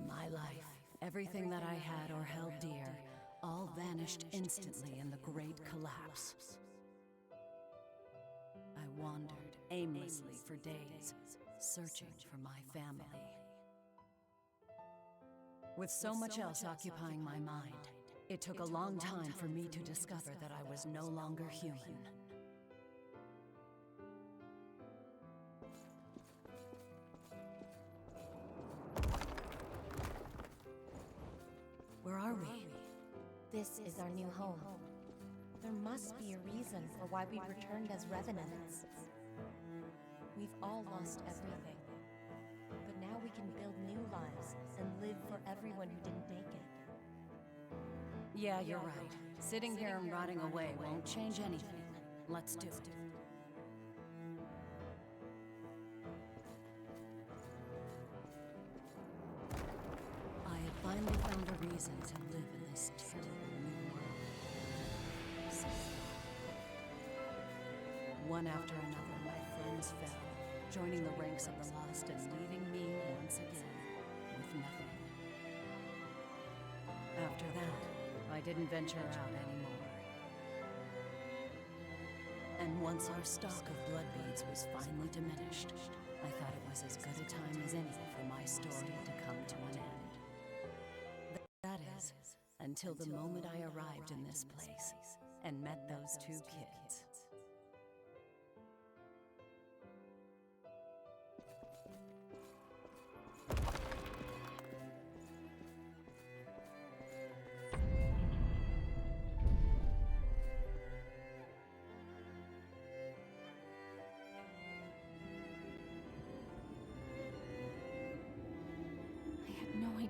My life, everything that I had or held dear, all vanished instantly in the great collapse. I wandered aimlessly for days, searching for my family. With so much else occupying my mind, it took a long time for me to discover that I was no longer human. Where are we? This is our new home. There must be a reason for why we returned as revenants. We've all lost everything. But now we can build new lives and live for everyone who didn't make it. Yeah, you're right. Sitting here and rotting away won't change anything. Let's do it. I had finally found a reason to live in this terrible new world. One after another, my friends fell, joining the ranks of the lost and leaving me once again with nothing. After that, I didn't venture out anymore. And once our stock of blood beads was finally diminished, I thought it was as good a time as any for my story to come to an end. That is, until the moment I arrived in this place and met those two kids.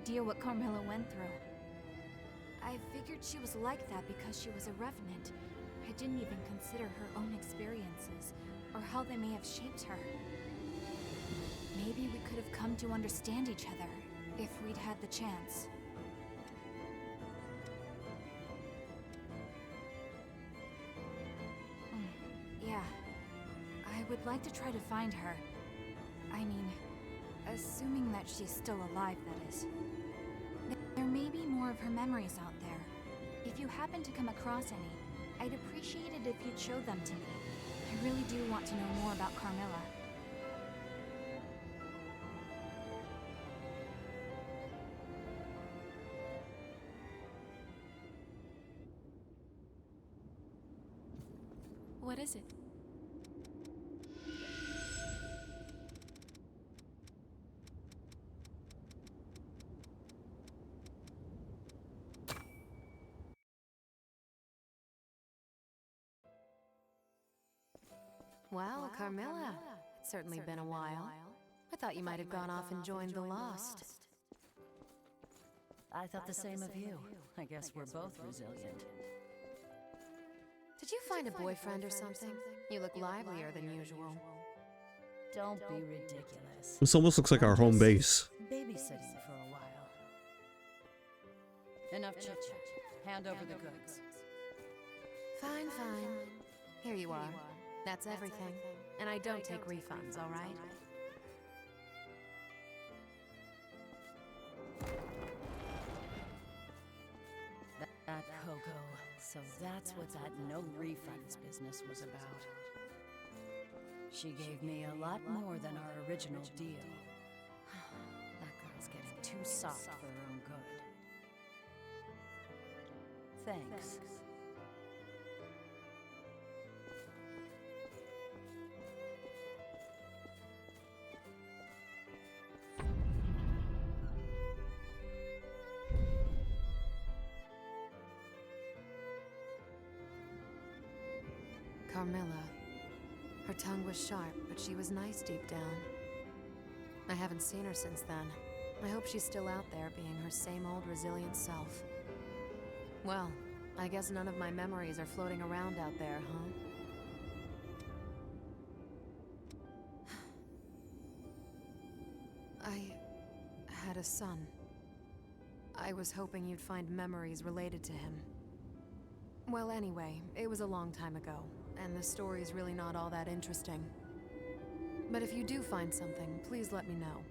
Idea what Carmilla went through. I figured she was like that because she was a revenant. I didn't even consider her own experiences, or how they may have shaped her. Maybe we could have come to understand each other, if we'd had the chance. Yeah. I would like to try to find her. I mean, assuming that she's still alive, that is. There may be more of her memories out there. If you happen to come across any, I'd appreciate it if you'd show them to me. I really do want to know more about Carmilla. What is it? Well, Carmilla, it's certainly been a while. I thought you might have gone off and joined the Lost. I thought the same of you. I guess we're both resilient. Did you find a boyfriend or something? You look livelier than usual. Don't be ridiculous. This almost looks like our home base. Babysitting for a while. Enough chit-chat. Hand over the goods. Fine, fine. Here you are. That's everything. And I don't take refunds, all right? That Coco. So that's what that no refunds business was about. She gave me a lot more than our original deal. That girl's getting too soft for her own good. Thanks. Carmilla. Her tongue was sharp, but she was nice deep down. I haven't seen her since then. I hope she's still out there being her same old resilient self. Well, I guess none of my memories are floating around out there, huh? I had a son. I was hoping you'd find memories related to him. Well, anyway, it was a long time ago, and the story's really not all that interesting. But if you do find something, please let me know.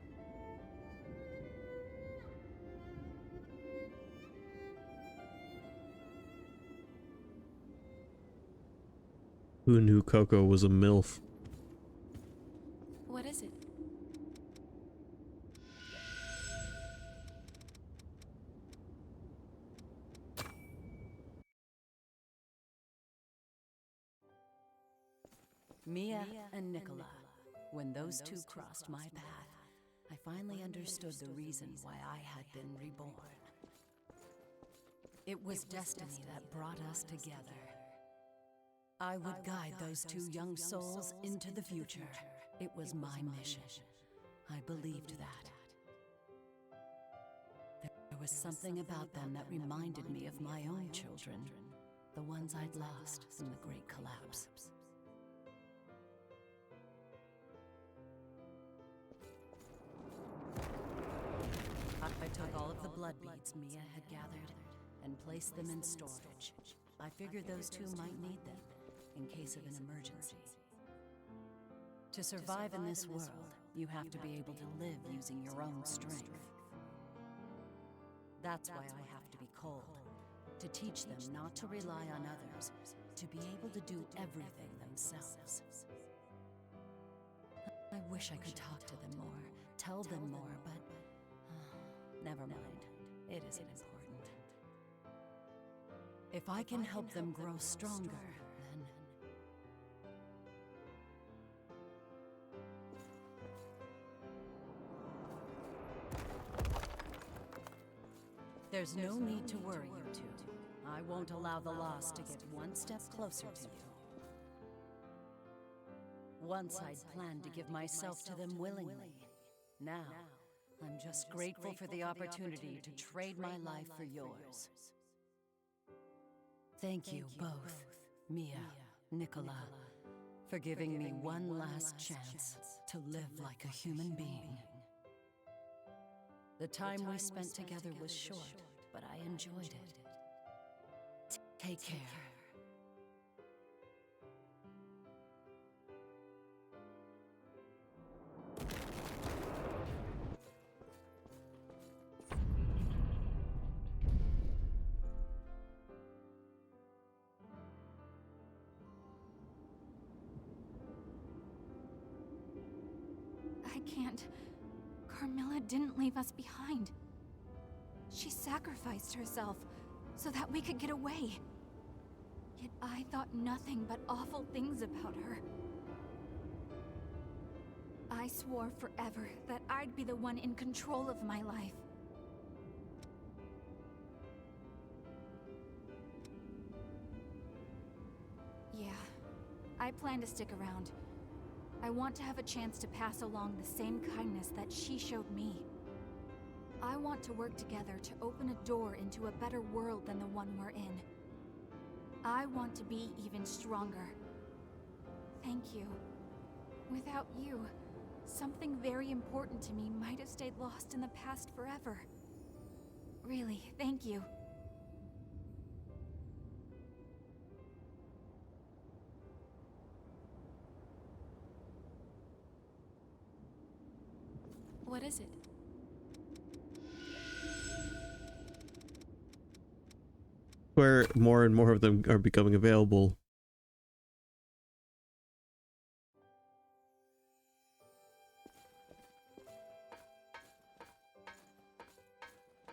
Who knew Coco was a MILF? What is it? Mia and Nicola. When those two crossed my path, I finally understood the reason why I had been reborn. It was destiny that brought us together. I would guide those two young souls into the future. It was my mission. I believed that. There was something about them that reminded me of my own children, the ones I'd lost in the Great Collapse. I took all of the blood beads Mia had gathered and placed them in storage. I figured those two might need them in case of an emergency. To survive in this world, you have to be able to live using your own strength. That's why I have to be cold, to teach them not to rely on others, to be able to do everything themselves. I wish I could talk to them more, tell them more, but never mind. It isn't important. If I can help them grow stronger, then... There's no need to worry, you two. I won't allow the Lost to get one step closer to you. Once I'd planned to give myself to them willingly. Now, I'm just grateful for the opportunity to trade my life for yours. Thank you both, Mia, Nicola, for giving me one last chance to live like a human being. The time we spent together was short, but I enjoyed it. Take care. I can't. Carmilla didn't leave us behind. She sacrificed herself so that we could get away. Yet I thought nothing but awful things about her. I swore forever that I'd be the one in control of my life. Yeah, I plan to stick around. I want to have a chance to pass along the same kindness that she showed me. I want to work together to open a door into a better world than the one we're in. I want to be even stronger. Thank you. Without you, something very important to me might have stayed lost in the past forever. Really, thank you. What is it? Where more and more of them are becoming available.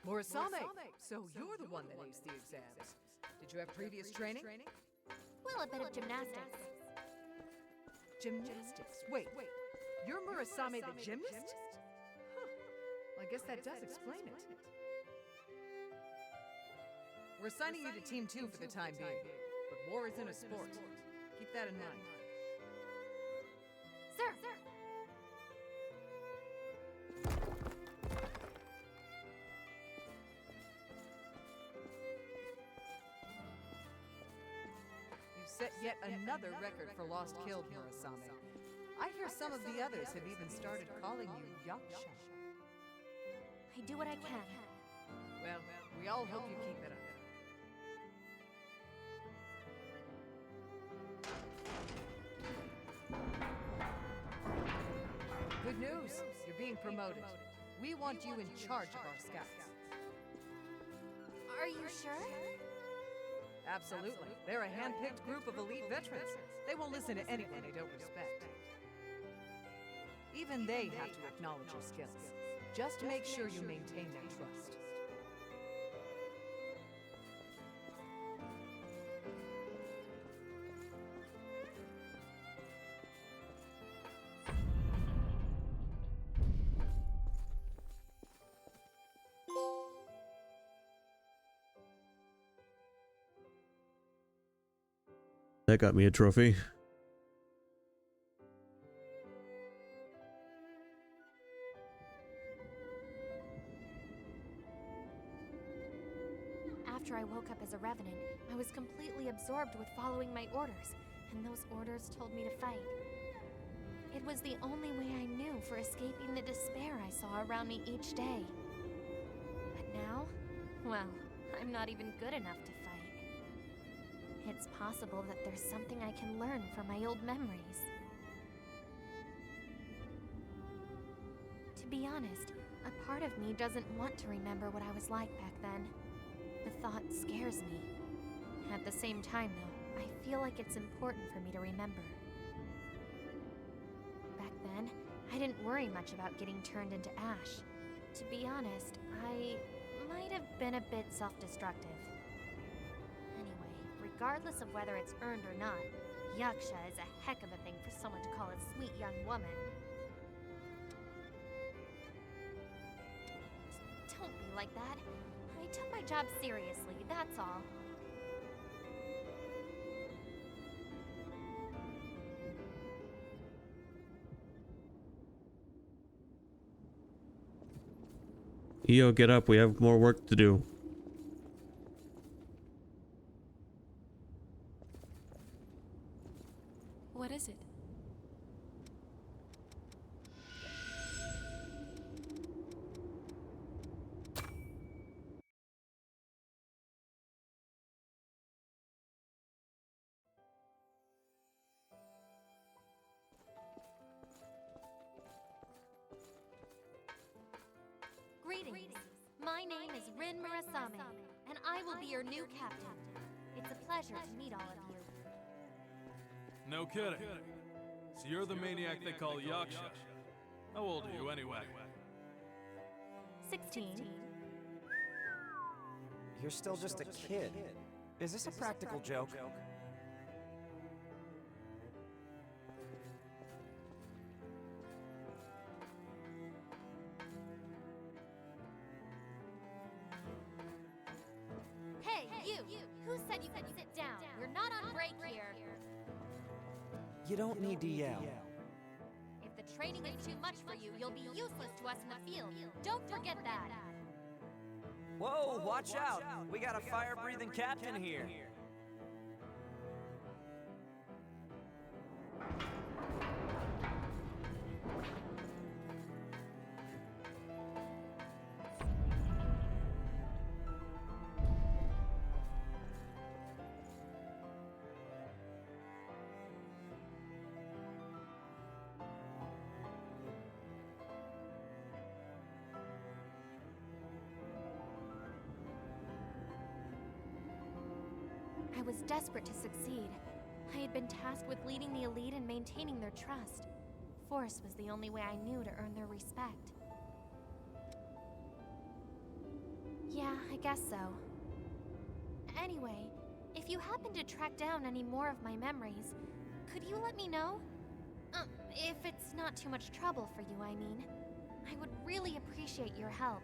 Morisame, so you're the one that aced the exams. Did you have previous training? Well, a bit of gymnastics. Gymnastics? Wait, you're Morisame the gymnast? Huh. Well, I guess that does explain it. We're assigning you to Team 2 for the time being, but war isn't a sport. Keep that in mind. Sir! You've set yet another record for lost killed, Murasame. I hear some of the others have even started calling you Yaksha. I do what I can. Well, we all hope you keep it up. Good news, you're being promoted. We want you in charge of our scouts. Are you sure? Absolutely. They're a hand-picked group of elite veterans. They won't listen to anyone they don't respect. Even they have to acknowledge your skills. Just make sure you maintain their trust. That got me a trophy. After I woke up as a revenant, I was completely absorbed with following my orders, and those orders told me to fight. It was the only way I knew for escaping the despair I saw around me each day. But now, well, I'm not even good enough to fight. It's possible that there's something I can learn from my old memories. To be honest, a part of me doesn't want to remember what I was like back then. The thought scares me. At the same time, though, I feel like it's important for me to remember. Back then, I didn't worry much about getting turned into ash. To be honest, I might have been a bit self-destructive. Anyway, regardless of whether it's earned or not, Yaksha is a heck of a thing for someone to call a sweet young woman. Don't be like that. I took my job seriously, that's all. Io, get up. We have more work to do. What is it? Greetings. My name is Rin Murasame, and I will be your new captain. It's a pleasure to meet all of you. No kidding. So you're the maniac they call Yaksha. How old are you anyway? 16. You're still just a kid. Is this a practical joke? Hey, you! Who said you could sit down? We're not on break here. You don't need to yell. If the training is too much for you, you'll be useless to us in the field. Don't forget that. Whoa, watch out! We got a fire-breathing captain here. I was desperate to succeed. I had been tasked with leading the elite and maintaining their trust. Force was the only way I knew to earn their respect. Yeah, I guess so. Anyway, if you happen to track down any more of my memories, could you let me know? If it's not too much trouble for you, I mean. I would really appreciate your help.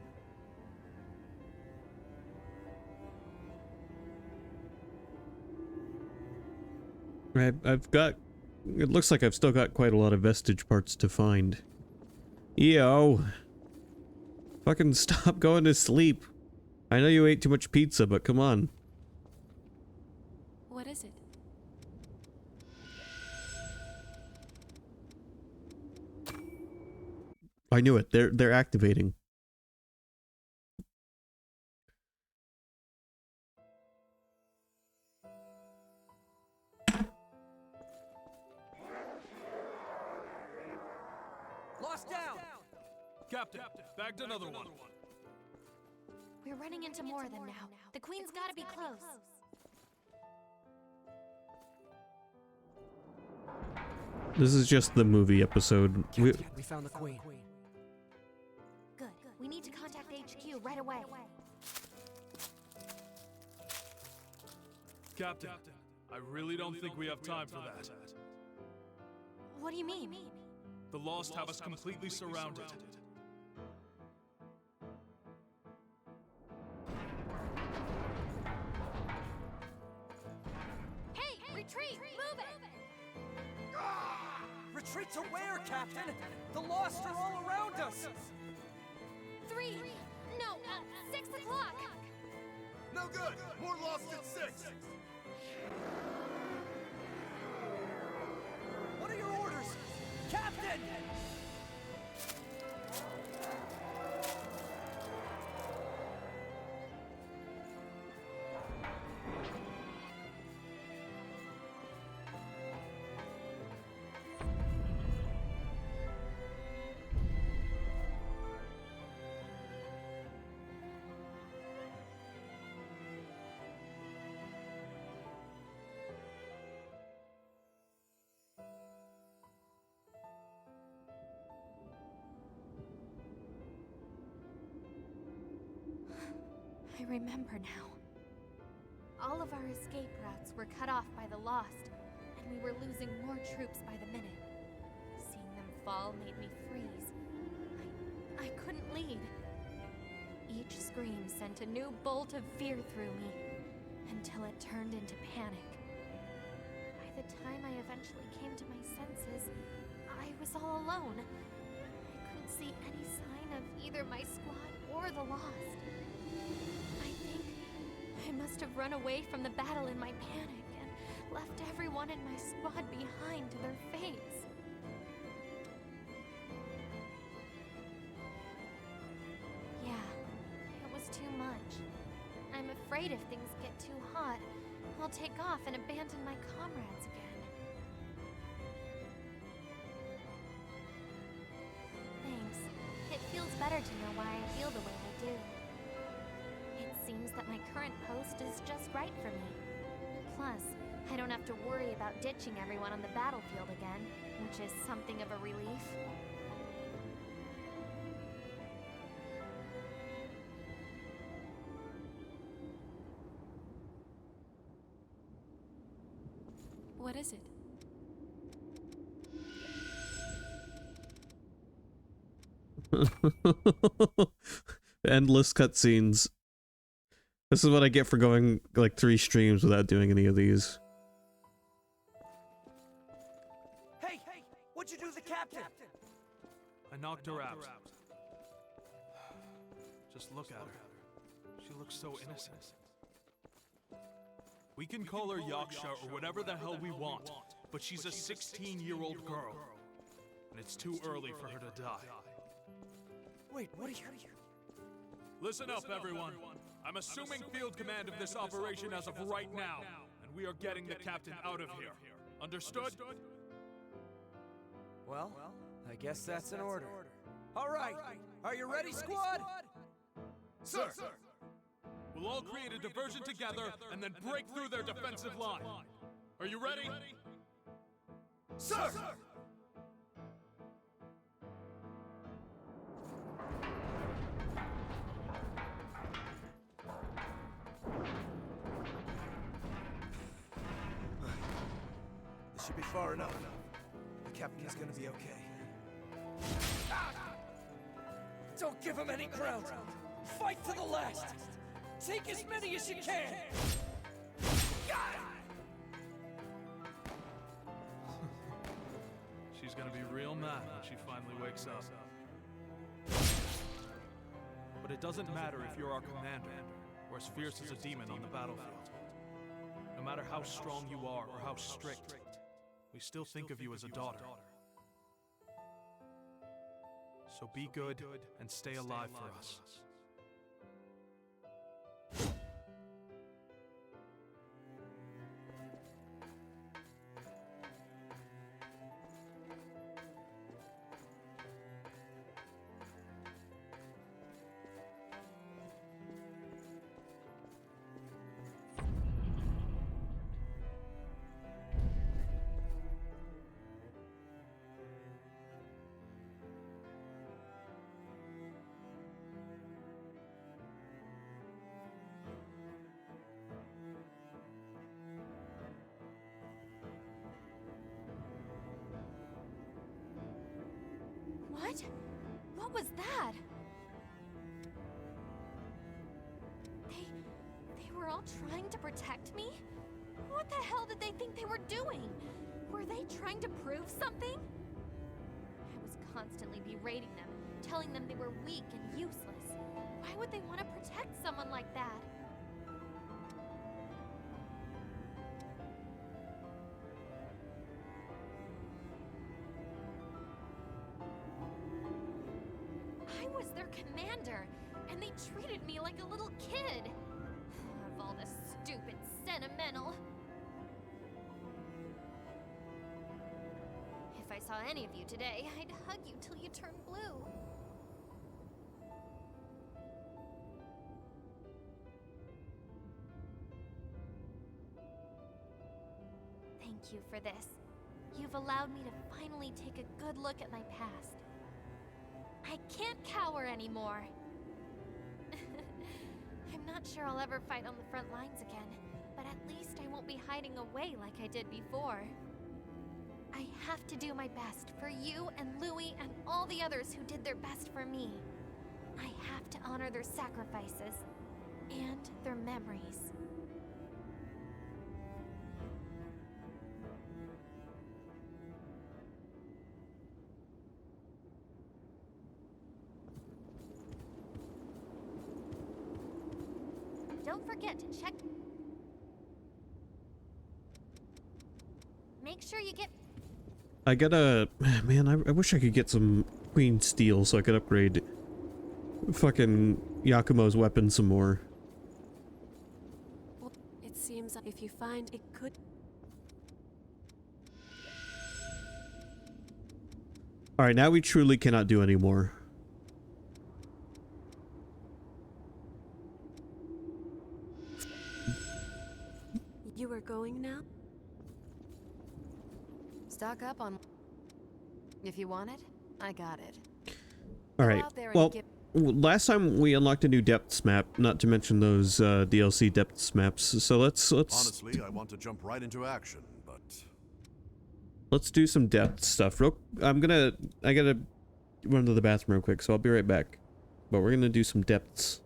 I've got... It looks like I've still got quite a lot of vestige parts to find. Io! Fucking stop going to sleep. I know you ate too much pizza, but come on. What is it? I knew it. They're activating. Lost down! Captain, bagged another one. We're running into more of them now. The Queen's gotta be close. This is just the movie episode. We found the Queen. Good. We need to contact HQ right away. Captain, I really don't think we have time for that. What do you mean? The Lost have us completely surrounded. Hey, retreat! Move it! Retreat to where, Captain? The Lost are all around us! 6 o'clock! No good! More lost at 6! What are your orders? Captain! I remember now. All of our escape routes were cut off by the Lost, and we were losing more troops by the minute. Seeing them fall made me freeze. I couldn't lead. Each scream sent a new bolt of fear through me, until it turned into panic. By the time I eventually came to my senses, I was all alone. I couldn't see any sign of either my squad or the Lost. I think I must have run away from the battle in my panic and left everyone in my squad behind to their fates. Yeah, it was too much. I'm afraid if things get too hot, I'll take off and abandon my comrades again. Thanks. It feels better to know why I feel the way I do. It seems that my current post is just right for me. Plus, I don't have to worry about ditching everyone on the battlefield again, which is something of a relief. What is it? Endless cutscenes. This is what I get for going like 3 streams without doing any of these. Hey! What'd you do to the captain? I knocked her out. Just look at her. She looks so innocent. We can call her Yaksha or whatever the hell we want, but she's a 16-year-old girl. And it's too early for her to die. Wait, what are you... Listen up, everyone. I'm assuming field command of this operation as of right now, and we are getting the captain out of here. Understood? Well, I guess that's an order. All right, are you ready, squad? Sir! We'll all create a diversion together and then break through their defensive line. Are you ready? Sir! This should be far enough. The captain's gonna be okay. Don't give him any ground! Fight to the last! Take as many as you can! She's gonna be real mad when she finally wakes up. But it doesn't matter if you're our commander, or as fierce as a demon on the battlefield. No matter how strong you are or how strict, we still think of you as a daughter. So be good and stay alive for us. What? What was that? They were all trying to protect me? What the hell did they think they were doing? Were they trying to prove something? I was constantly berating them, telling them they were weak and useless. Why would they want to protect someone like that? I was their commander, and they treated me like a little kid. Of all the stupid sentimental. If I saw any of you today, I'd hug you till you turn blue. Thank you for this. You've allowed me to finally take a good look at my past. I can't cower anymore. I I'm not sure I'll ever fight on the front lines again, but at least I won't be hiding away like I did before. I have to do my best for you and Louis and all the others who did their best for me. I have to honor their sacrifices and their memories. Don't forget to check. Make sure you get. I gotta... Man, I wish I could get some Queen Steel so I could upgrade fucking Yakumo's weapon some more. It seems if you find it could... Alright, now we truly cannot do any more. You are going now? Stock up on... If you want it, I got it. Alright, well, last time we unlocked a new depths map, not to mention those DLC depths maps, so let's... Honestly, I want to jump right into action, but... Let's do some depth stuff. I gotta run to the bathroom real quick, so I'll be right back. But we're gonna do some depths.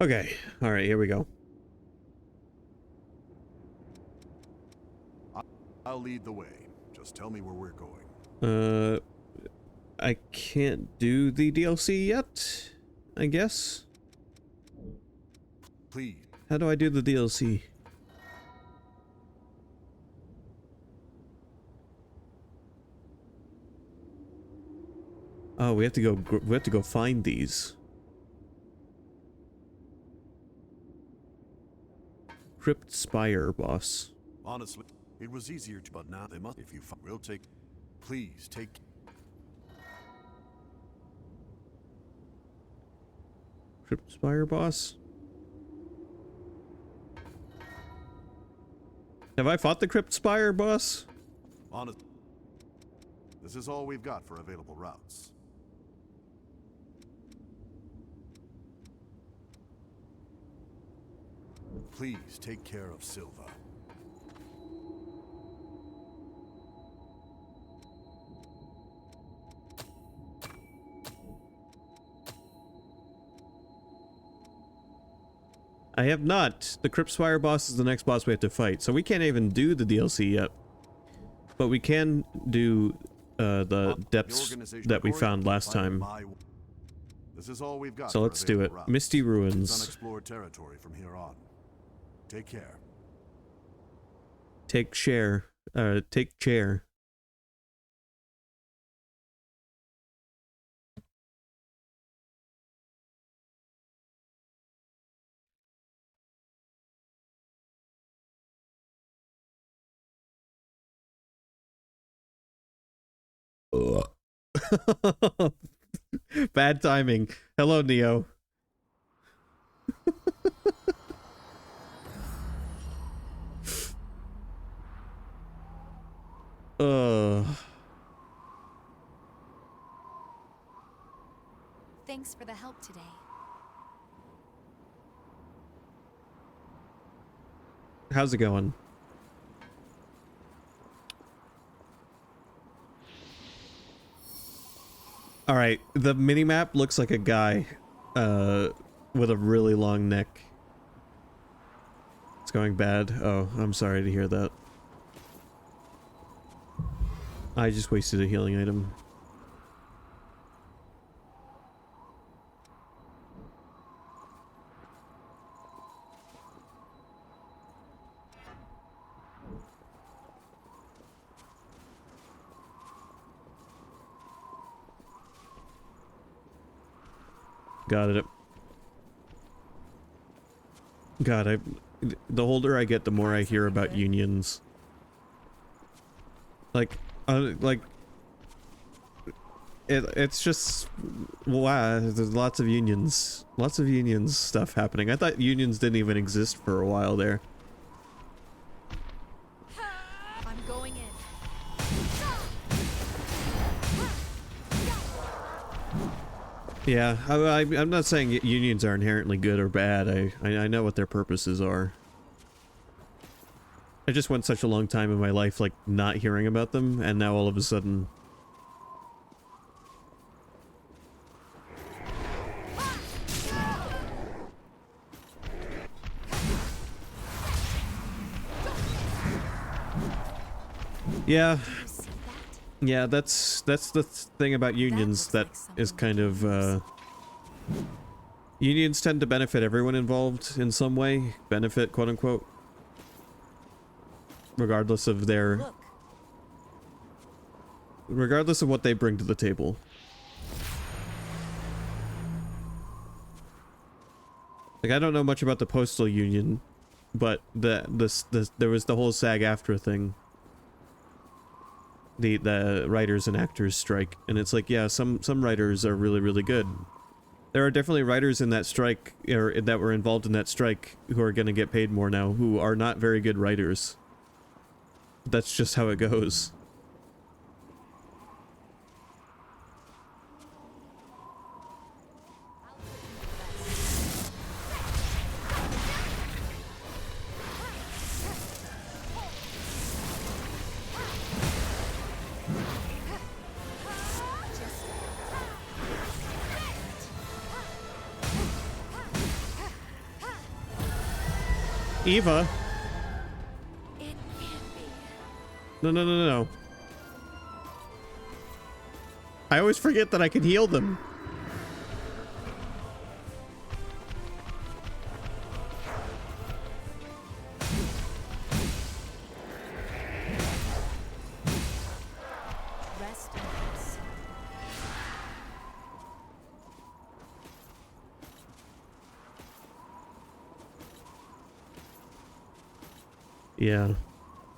Okay, alright, here we go. I'll lead the way. Just tell me where we're going. I can't do the DLC yet, I guess. Please. How do I do the DLC? Oh, we have to go find these. Crypt Spire boss. Honestly, it was easier to, but now they must. If you will take, please take. Crypt Spire boss. Have I fought the Crypt Spire boss? Honest. This is all we've got for available routes. Please take care of Silva. I have not. The Cryptspire boss is the next boss we have to fight, so we can't even do the DLC yet. But we can do the depths that we found last time. This is all we've got. So let's do it. Misty Ruins. Unexplored territory from here on. Take care. Take share. Take chair. Bad timing. Hello, Neo. Thanks for the help today. How's it going? Alright, the minimap looks like a guy with a really long neck. It's going bad. Oh, I'm sorry to hear that. I just wasted a healing item. Got it. God, the older I get, the more I hear about unions. It's just, wow, there's lots of unions stuff happening. I thought unions didn't even exist for a while there. I'm going in. Yeah, I'm not saying unions are inherently good or bad. I know what their purposes are. I just went such a long time in my life, like, not hearing about them, and now all of a sudden... Yeah. Yeah, that's the thing about unions that is kind of, unions tend to benefit everyone involved in some way. Benefit, quote-unquote. Regardless of their... regardless of what they bring to the table. Like, I don't know much about the postal union, but there was the whole SAG-AFTRA thing. The writers and actors strike, and it's like, yeah, some writers are really, really good. There are definitely writers in that strike, or that were involved in that strike, who are gonna get paid more now, who are not very good writers. That's just how it goes. Eva. No. I always forget that I can heal them. Rest in peace.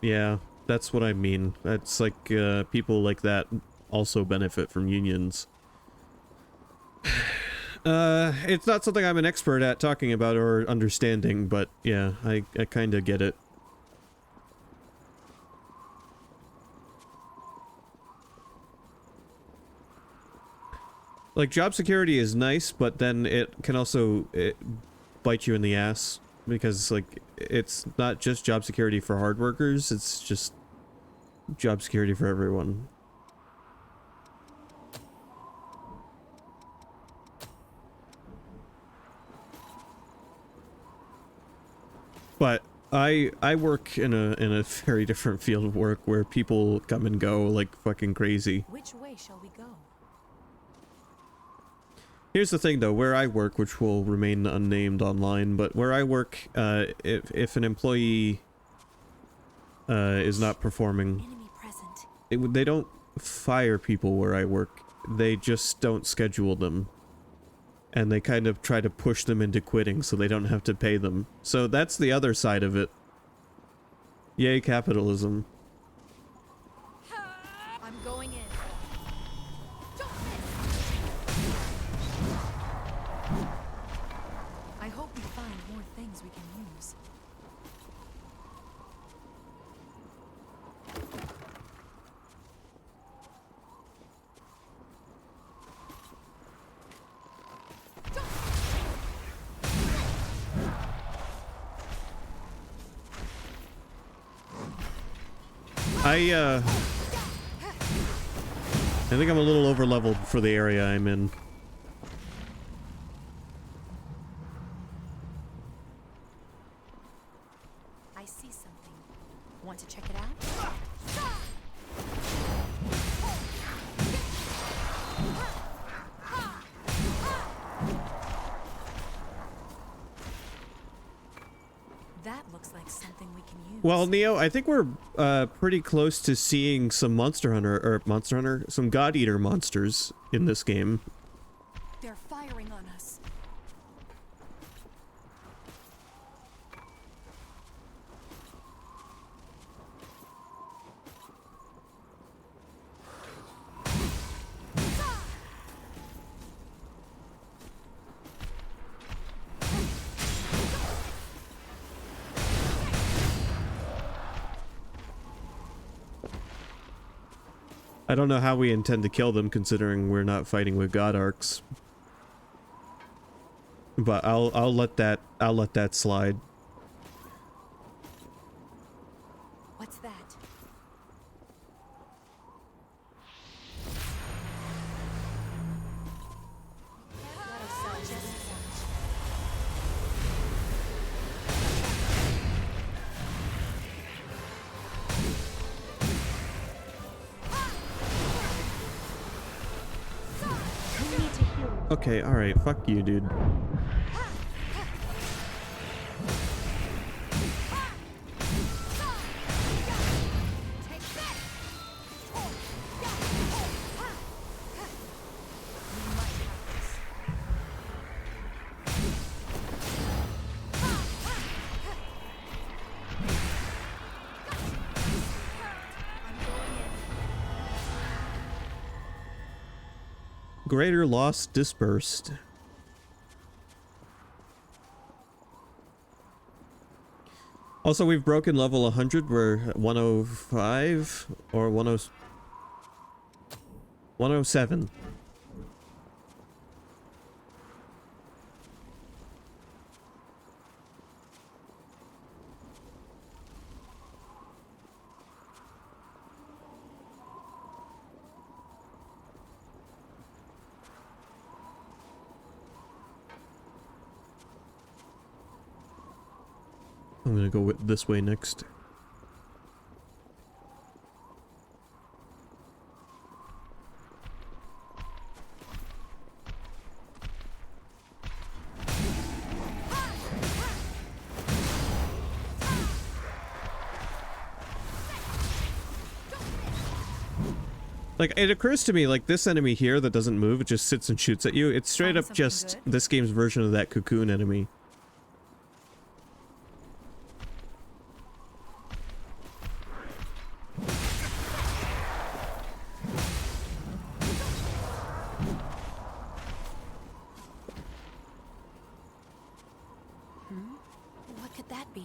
Yeah, that's what I mean. That's like, people like that also benefit from unions. It's not something I'm an expert at talking about or understanding, but yeah, I kinda get it. Like, job security is nice, but then it can also bite you in the ass because like it's not just job security for hard workers, it's just job security for everyone. But I work in a very different field of work where people come and go like fucking crazy. Which way shall we go? Here's the thing though, where I work, which will remain unnamed online, but where I work, if an employee is not performing, they don't fire people where I work. They just don't schedule them. And they kind of try to push them into quitting so they don't have to pay them. So that's the other side of it. Yay, capitalism. I'm going in. I hope we find more things we can use. I think I'm a little over-leveled for the area I'm in. I see something. Want to check it out? That looks like something we can use. Well, Neo, I think we're pretty close to seeing some some God Eater monsters in this game. They're firing on us. I don't know how we intend to kill them, considering we're not fighting with God Arcs. But I'll let that slide. What's that? Okay, alright, fuck you, dude. Greater loss dispersed. Also, we've broken level 100. We're 105 or 107. I'm gonna go this way next. Like, it occurs to me, like, this enemy here that doesn't move, it just sits and shoots at you. It's straight up just this game's version of that cocoon enemy. What could that be?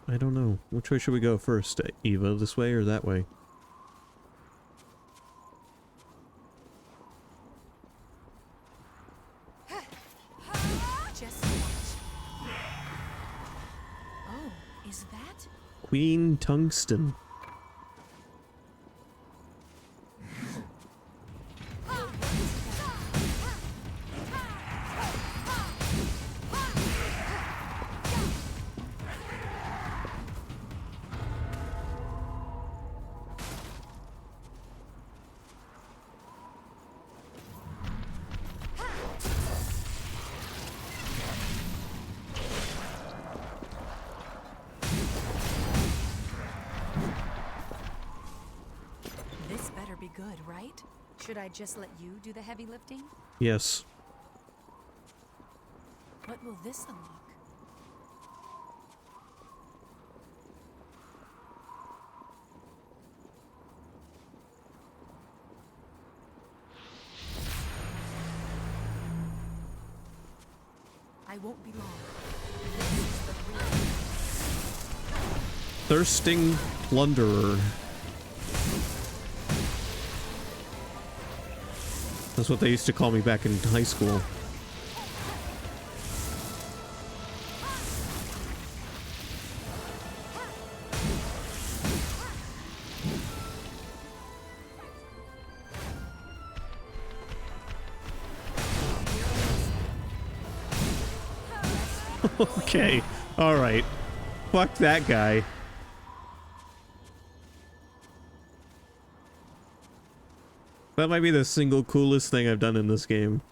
I don't know. Which way should we go first, Eva? This way or that way? Just watch. Is that? Queen Tungsten. This better be good, right? Should I just let you do the heavy lifting? Yes. What will this unlock? I won't be long. Thirsting Plunderer. That's what they used to call me back in high school. Okay, alright. Fuck that guy. That might be the single coolest thing I've done in this game.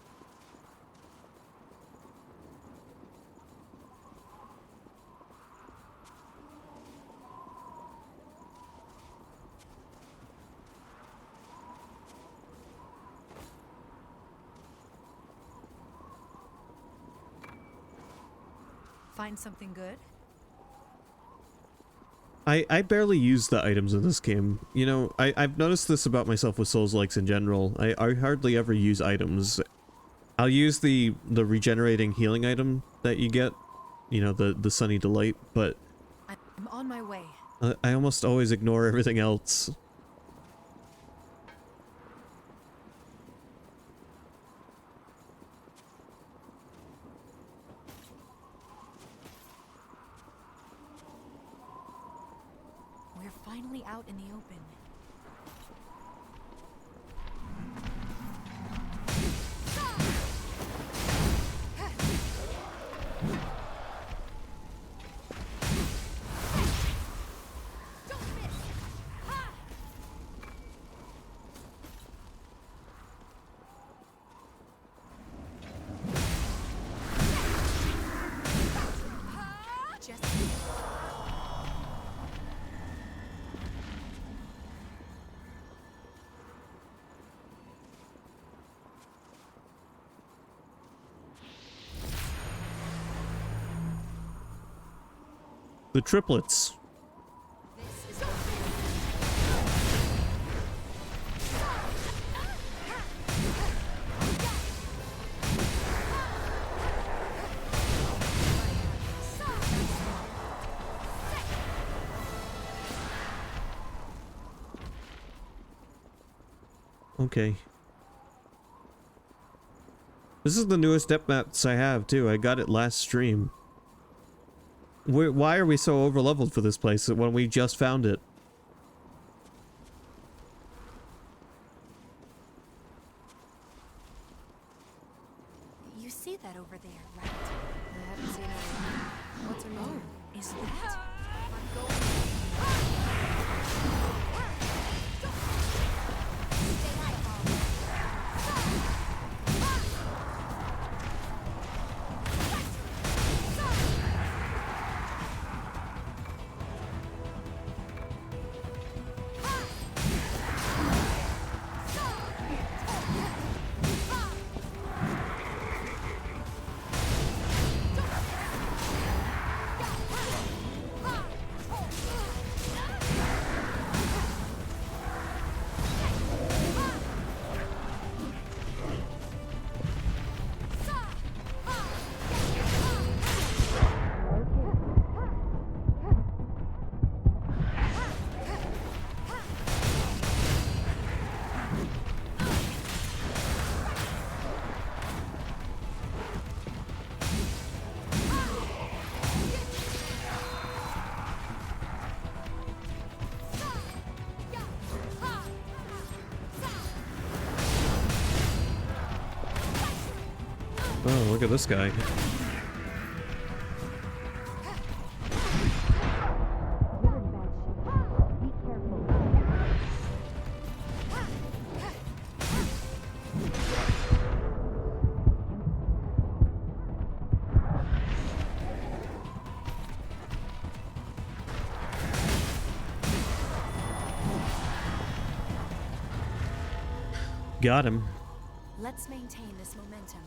Find something good? I barely use the items in this game. You know, I've noticed this about myself with Souls-likes in general. I hardly ever use items. I'll use the regenerating healing item that you get. You know, the Sunny Delight, but I'm on my way. I almost always ignore everything else. We're finally out in the open. The triplets. Okay. This is the newest depth maps I have, too. I got it last stream. Why are we so overleveled for this place when we just found it? You see that over there, right? I haven't seen it. What's her name? Is that? look at this guy. Got him. Let's maintain this momentum.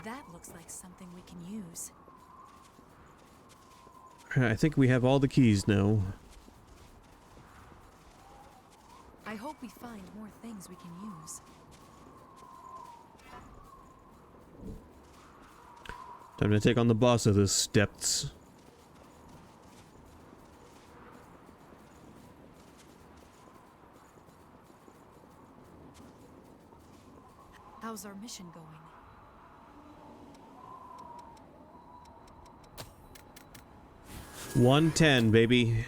That looks like something we can use. I think we have all the keys now. I hope we find more things we can use. Time to take on the boss of this depths. How's our mission going? 110, baby.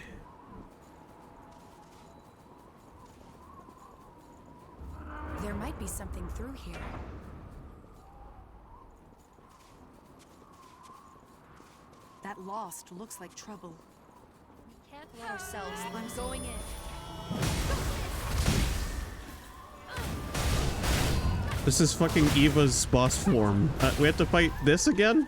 There might be something through here. That lost looks like trouble. We can't let ourselves. I'm going in. This is fucking Eva's boss form. We have to fight this again?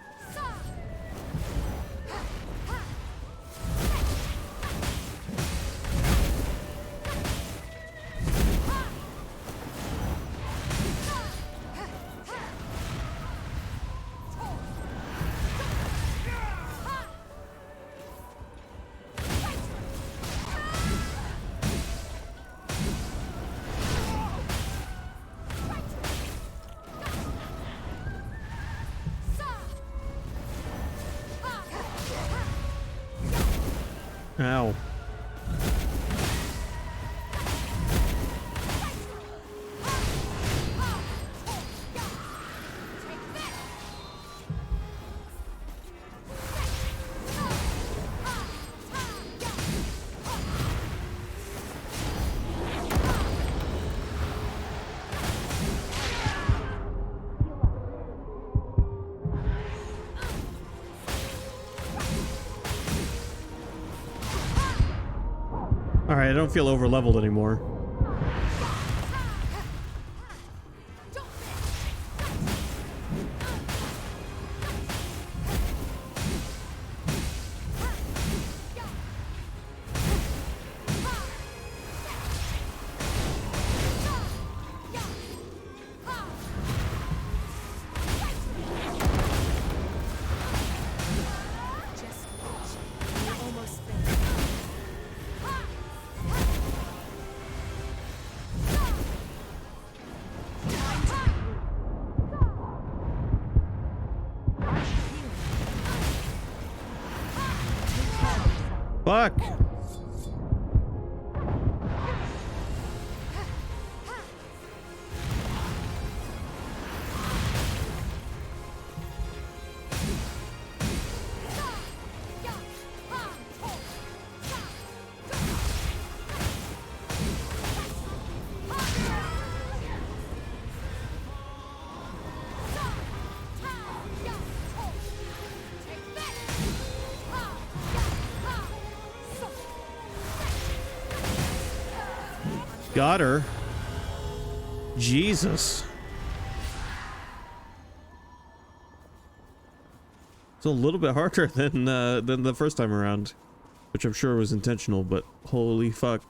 Ow. Alright, I don't feel over-leveled anymore. Fuck! Got her. Jesus. It's a little bit harder than the first time around, which I'm sure was intentional, but holy fuck.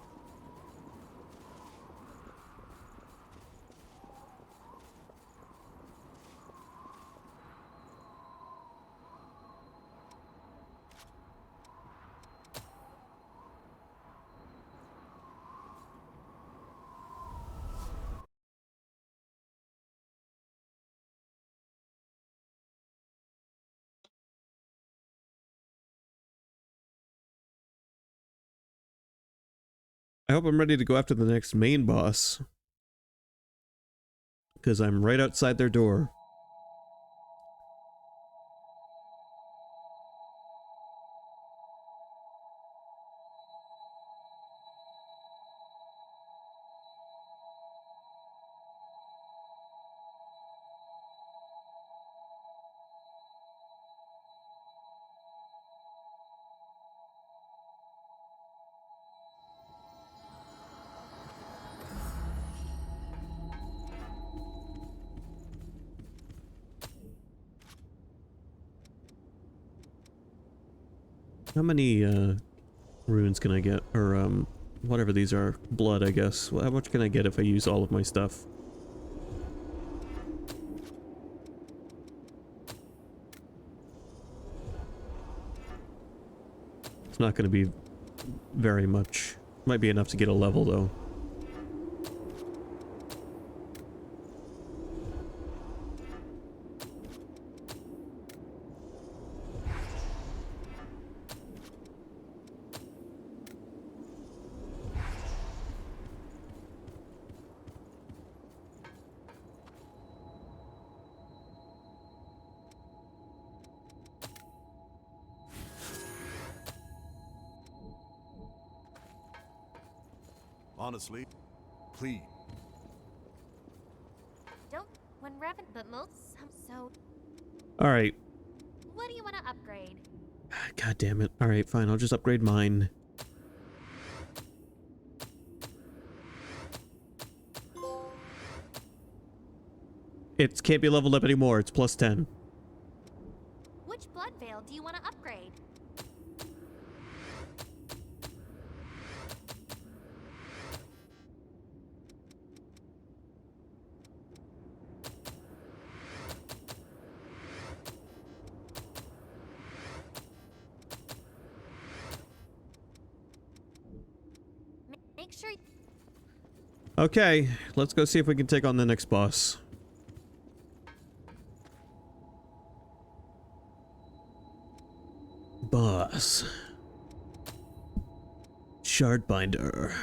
I hope I'm ready to go after the next main boss, because I'm right outside their door. How many runes can I get? Or whatever these are. Blood, I guess. Well, how much can I get if I use all of my stuff? It's not going to be very much. Might be enough to get a level, though. Honestly, please. Don't. When Revan, but most. So. Alright. What do you want to upgrade? God damn it. Alright, fine. I'll just upgrade mine. It can't be leveled up anymore. It's plus 10. Which blood veil do you want to upgrade? Make sure. Okay, let's go see if we can take on the next boss. Boss. Shardbinder.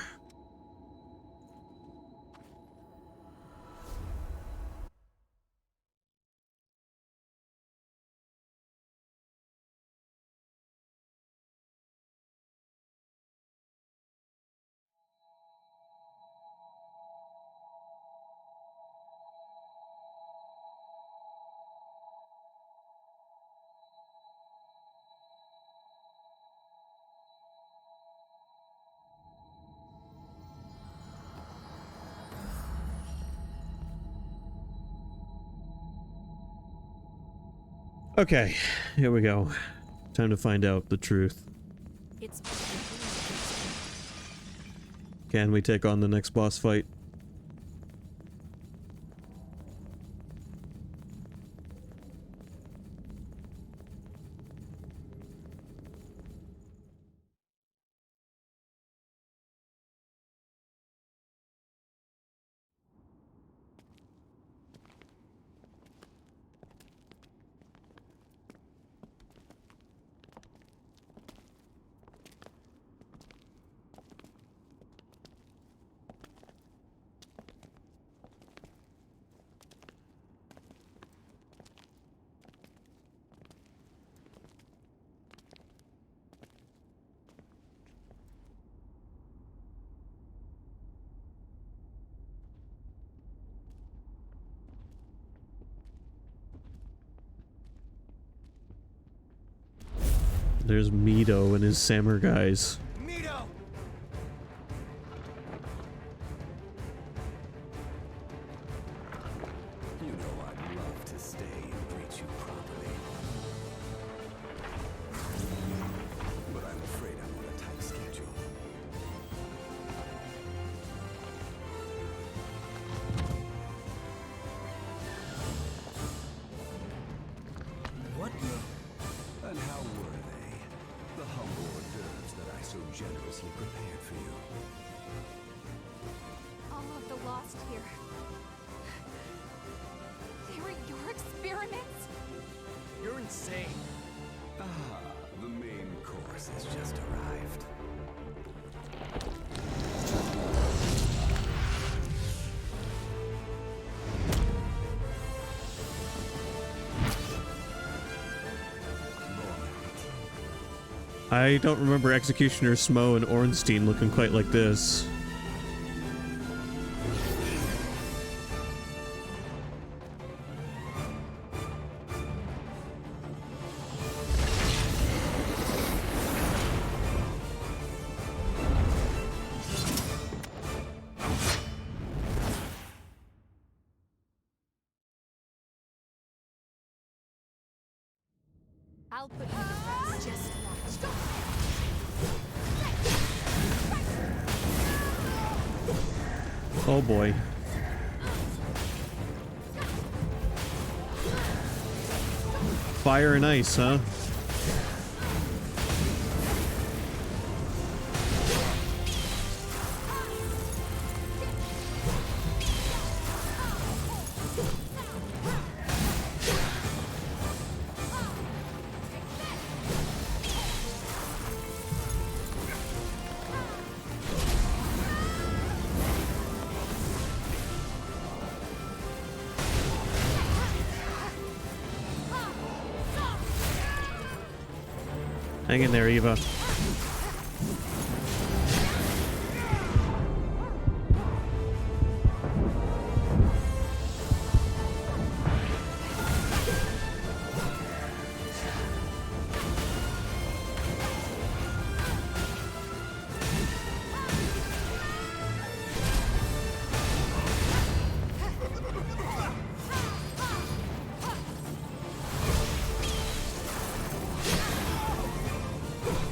Okay, here we go. Time to find out the truth. It's Can we take on the next boss fight? There's Mito and his Samur guys. Mito! You know I'd love to stay and greet you properly. But I'm afraid I'm on a tight schedule. What? And how were they? The humble hors d'oeuvres that I so generously prepared for you. All of the lost here. They were your experiments? You're insane. Ah, the main course has just arrived. I don't remember Executioner Smo and Ornstein looking quite like this. I'll put you to rest. Just watch. Oh boy. Fire and ice, huh? Hang in there, Eva.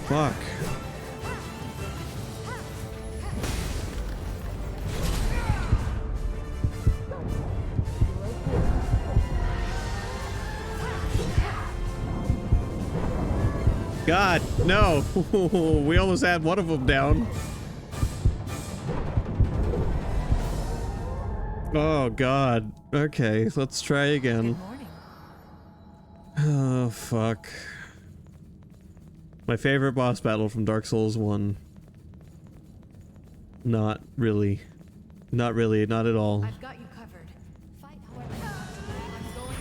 Fuck. God, no. We almost had one of them down. Oh, God. Okay, let's try again. Oh, fuck. My favorite boss battle from Dark Souls 1. Not really. Not really, not at all. I've got you covered. Fight however you want to. I'm going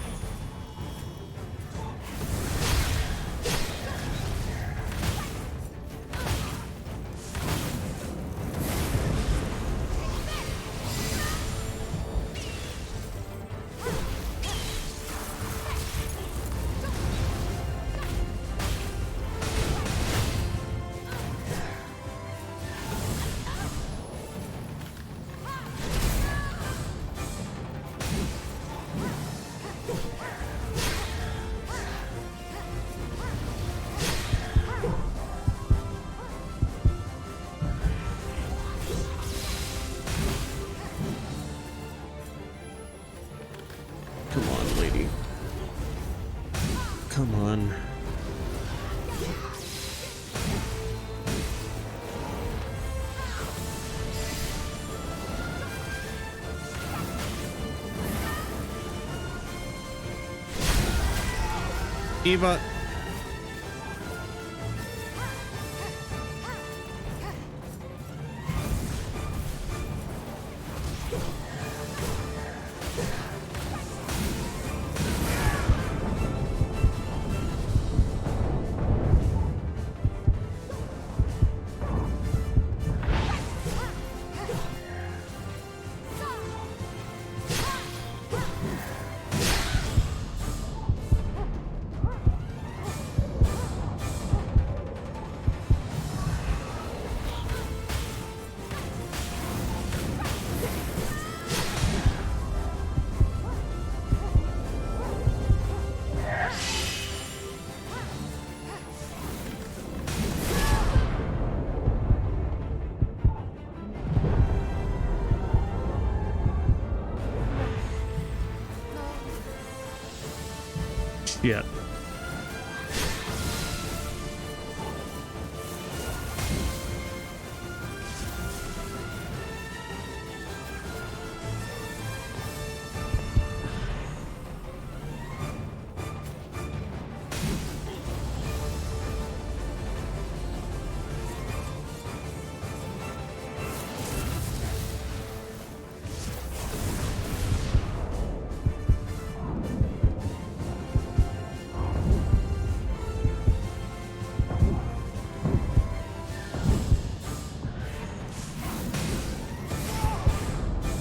Come on, lady. Come on. Eva. Yeah.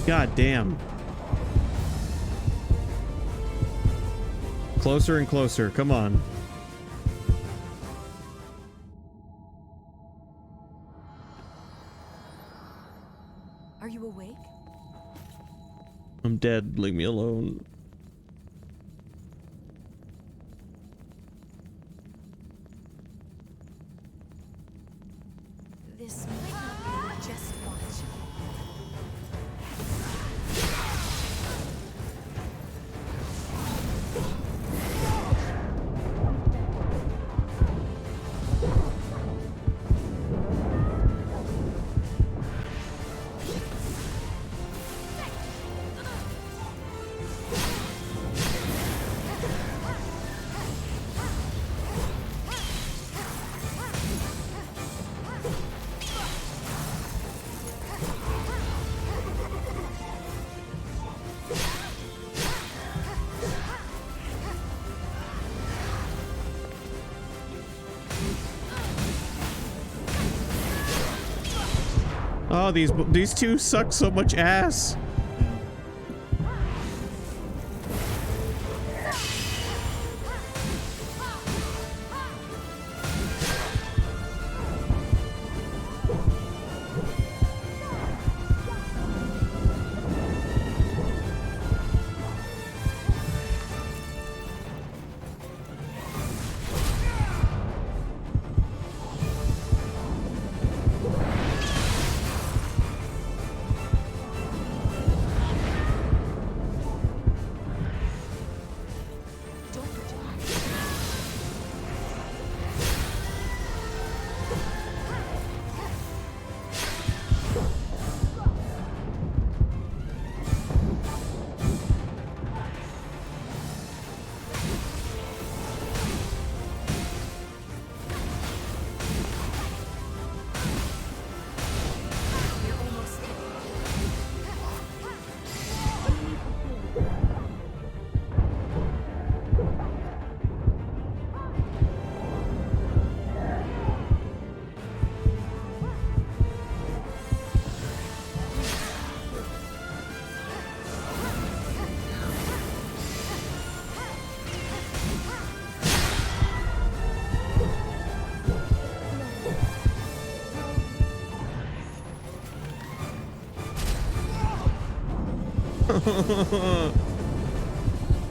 God damn. Closer and closer, come on. Are you awake? I'm dead, leave me alone. This might not be just watch. Oh, these two suck so much ass.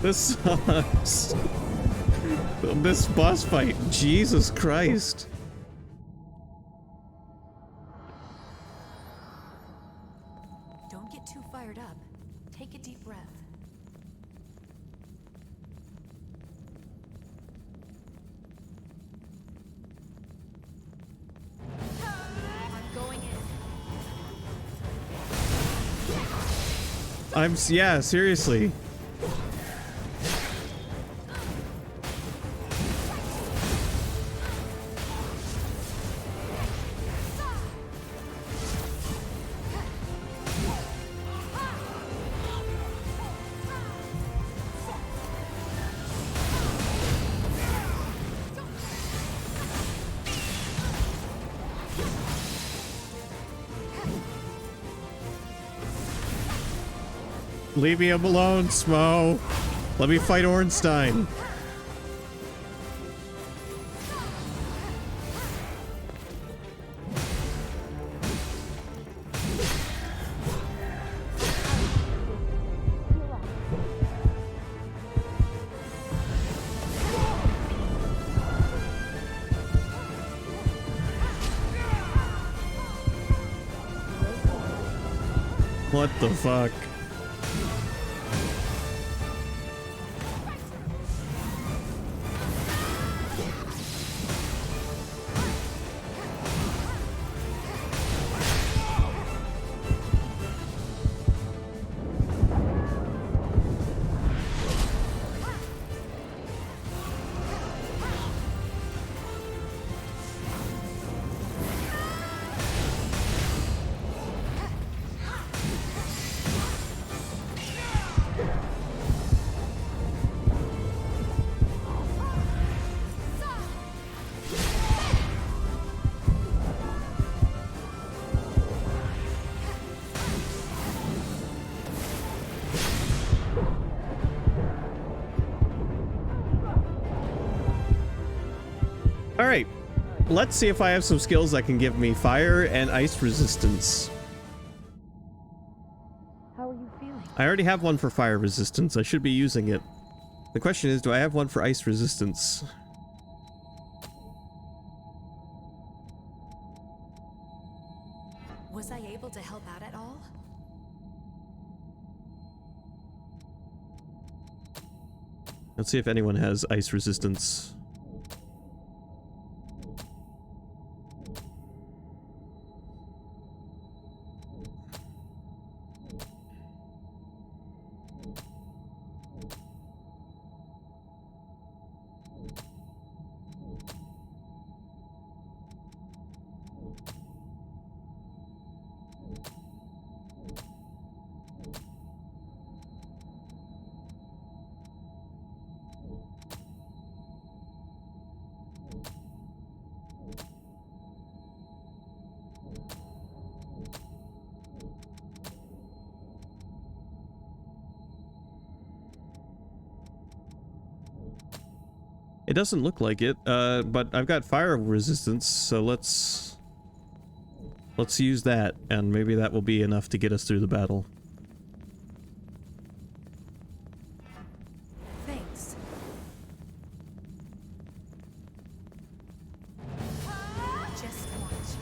This sucks. This boss fight, Jesus Christ. Don't get too fired up. Take a deep breath. I'm going in. Yeah, seriously. Leave me alone, Smo. Let me fight Ornstein. What the fuck? Alright, let's see if I have some skills that can give me fire and ice resistance. How are you feeling? I already have one for fire resistance. I should be using it. The question is, do I have one for ice resistance? Was I able to help out at all? Let's see if anyone has ice resistance. It doesn't look like it, but I've got fire resistance, so let's use that, and maybe that will be enough to get us through the battle. Thanks. Just watch.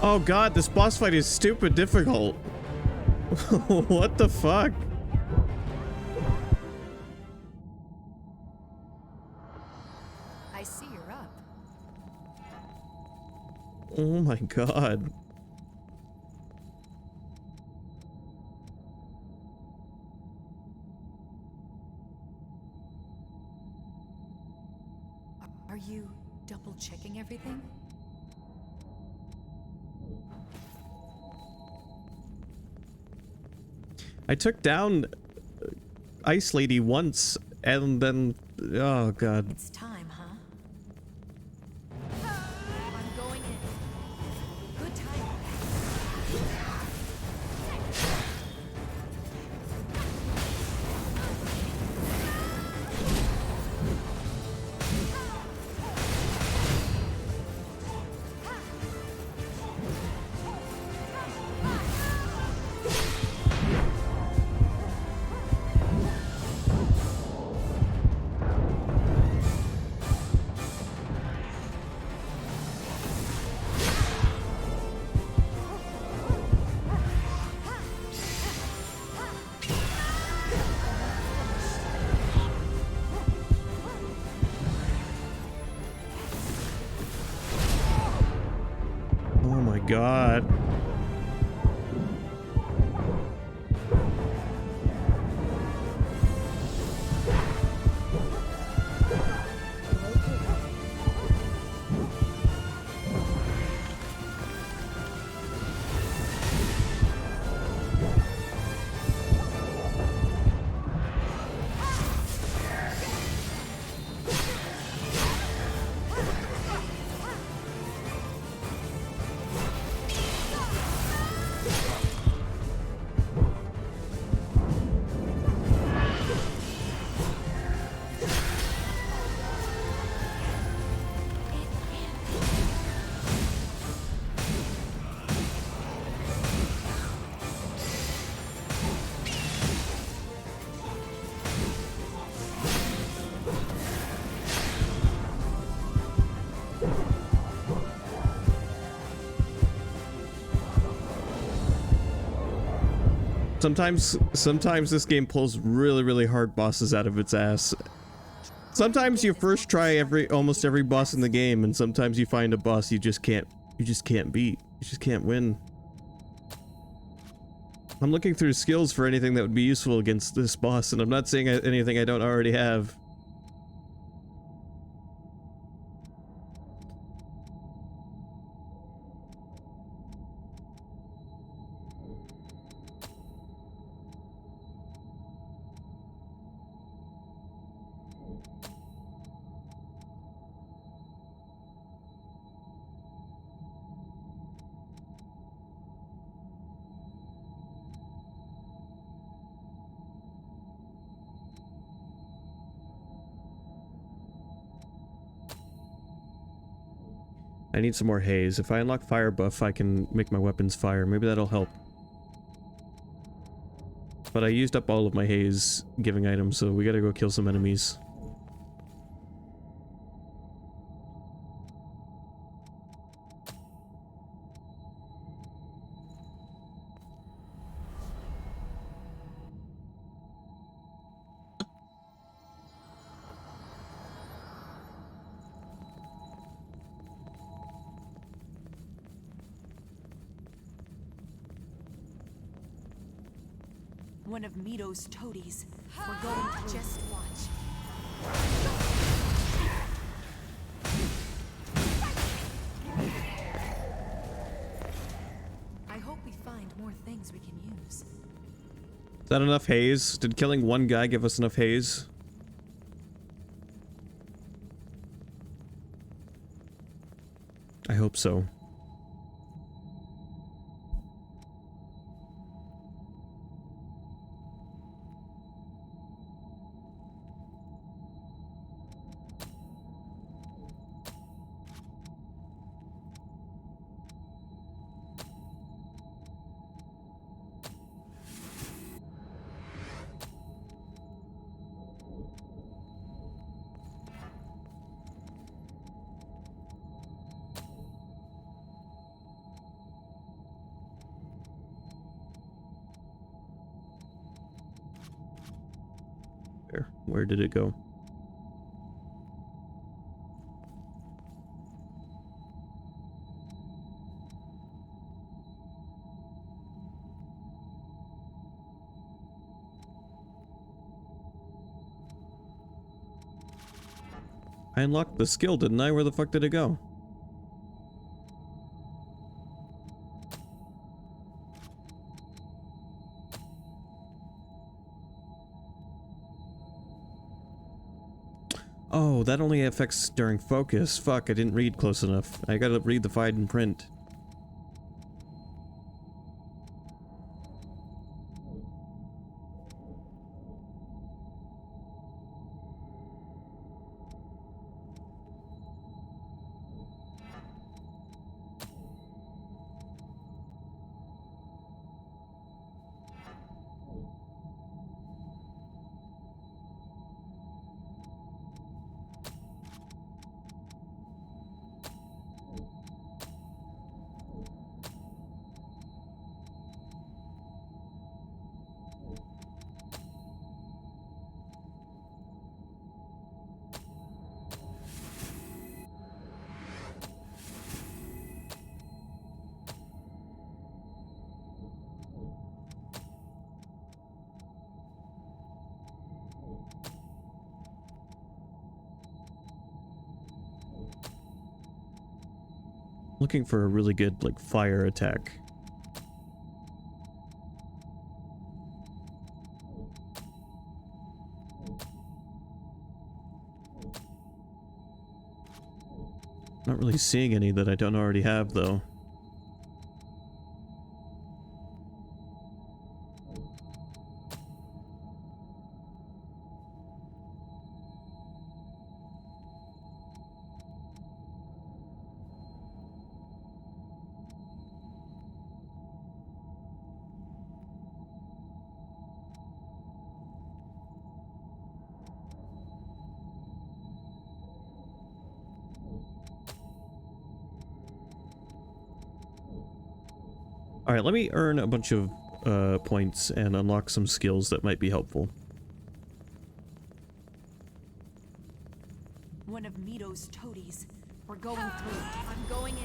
Oh god, this boss fight is stupid difficult. What the fuck? I see you're up. Oh my god. Are you double checking everything? I took down Ice Lady once, and then... oh god. It's time, huh? I'm going in. Good time. Oh my god. Sometimes this game pulls really hard bosses out of its ass. Sometimes you first try almost every boss in the game, and sometimes you find a boss you just can't beat. You just can't win. I'm looking through skills for anything that would be useful against this boss, and I'm not seeing anything I don't already have. I need some more haze. If I unlock fire buff, I can make my weapons fire. Maybe that'll help. But I used up all of my haze giving items, so we gotta go kill some enemies. One of Mito's toadies. We're going through. Just watch. I hope we find more things we can use. Is that enough haze? Did killing one guy give us enough haze? I hope so. Where did it go? I unlocked the skill, didn't I? Where the fuck did it go? Oh, that only affects during focus. Fuck, I didn't read close enough. I gotta read the fine print. Looking for a really good, like, fire attack. Not really seeing any that I don't already have, though. Alright, let me earn a bunch of points and unlock some skills that might be helpful. One of Mito's toadies. We're going through. I'm going in.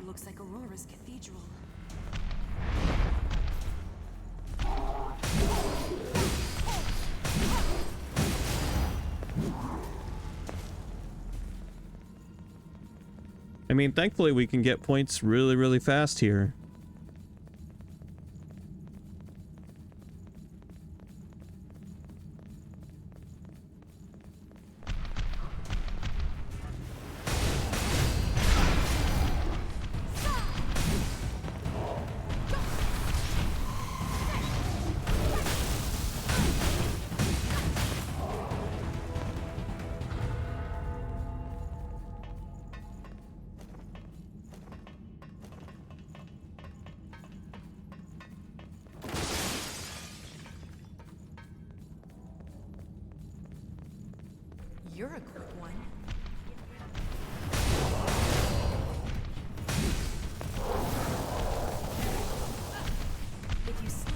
looks like Aurora's cathedral. I mean, thankfully we can get points really, really fast here. You're a quick one. If you slip,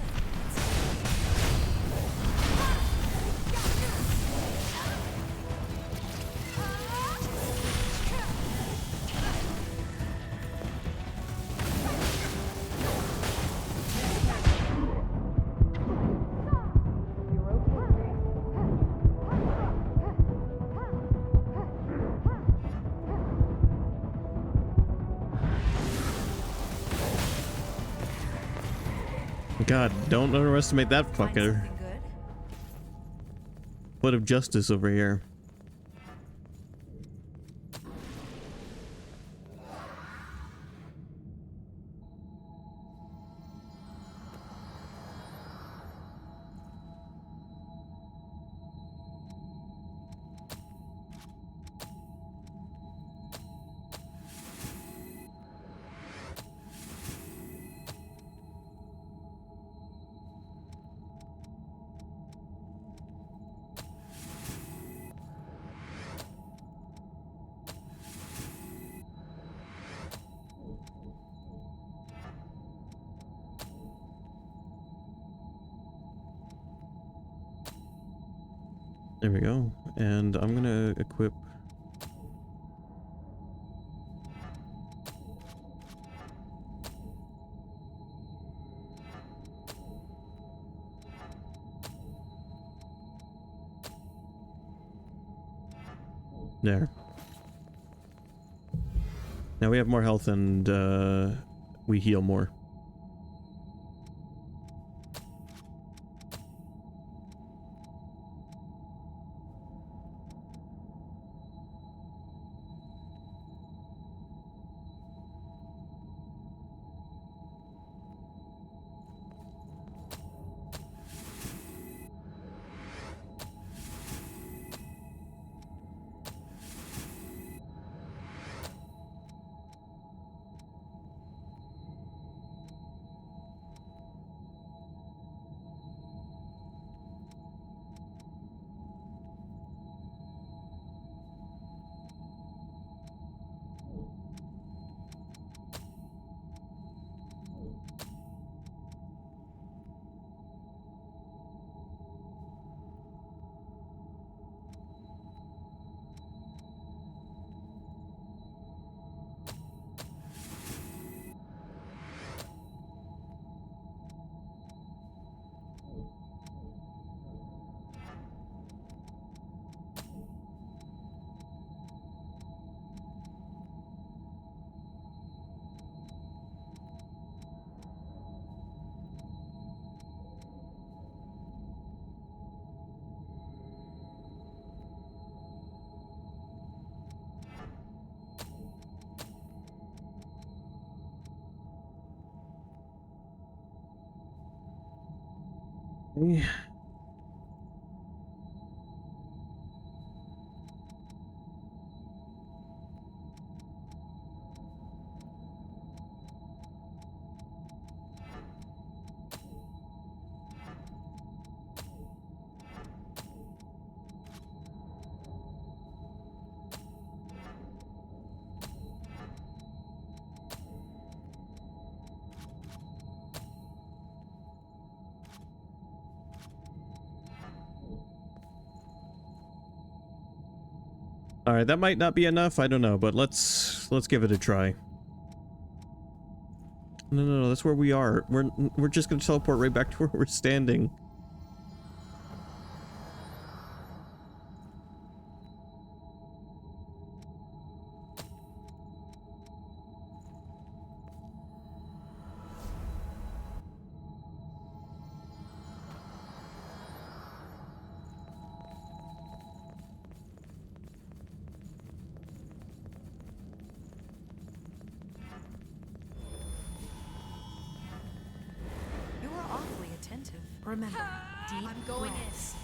God, don't underestimate that fucker. Foot of justice over here. There we go. And I'm gonna equip there. Now we have more health and we heal more. All right, that might not be enough. I don't know, but let's give it a try. No, that's where we are. We're just gonna teleport right back to where we're standing. You are awfully attentive. Remember, deep I'm going breaths.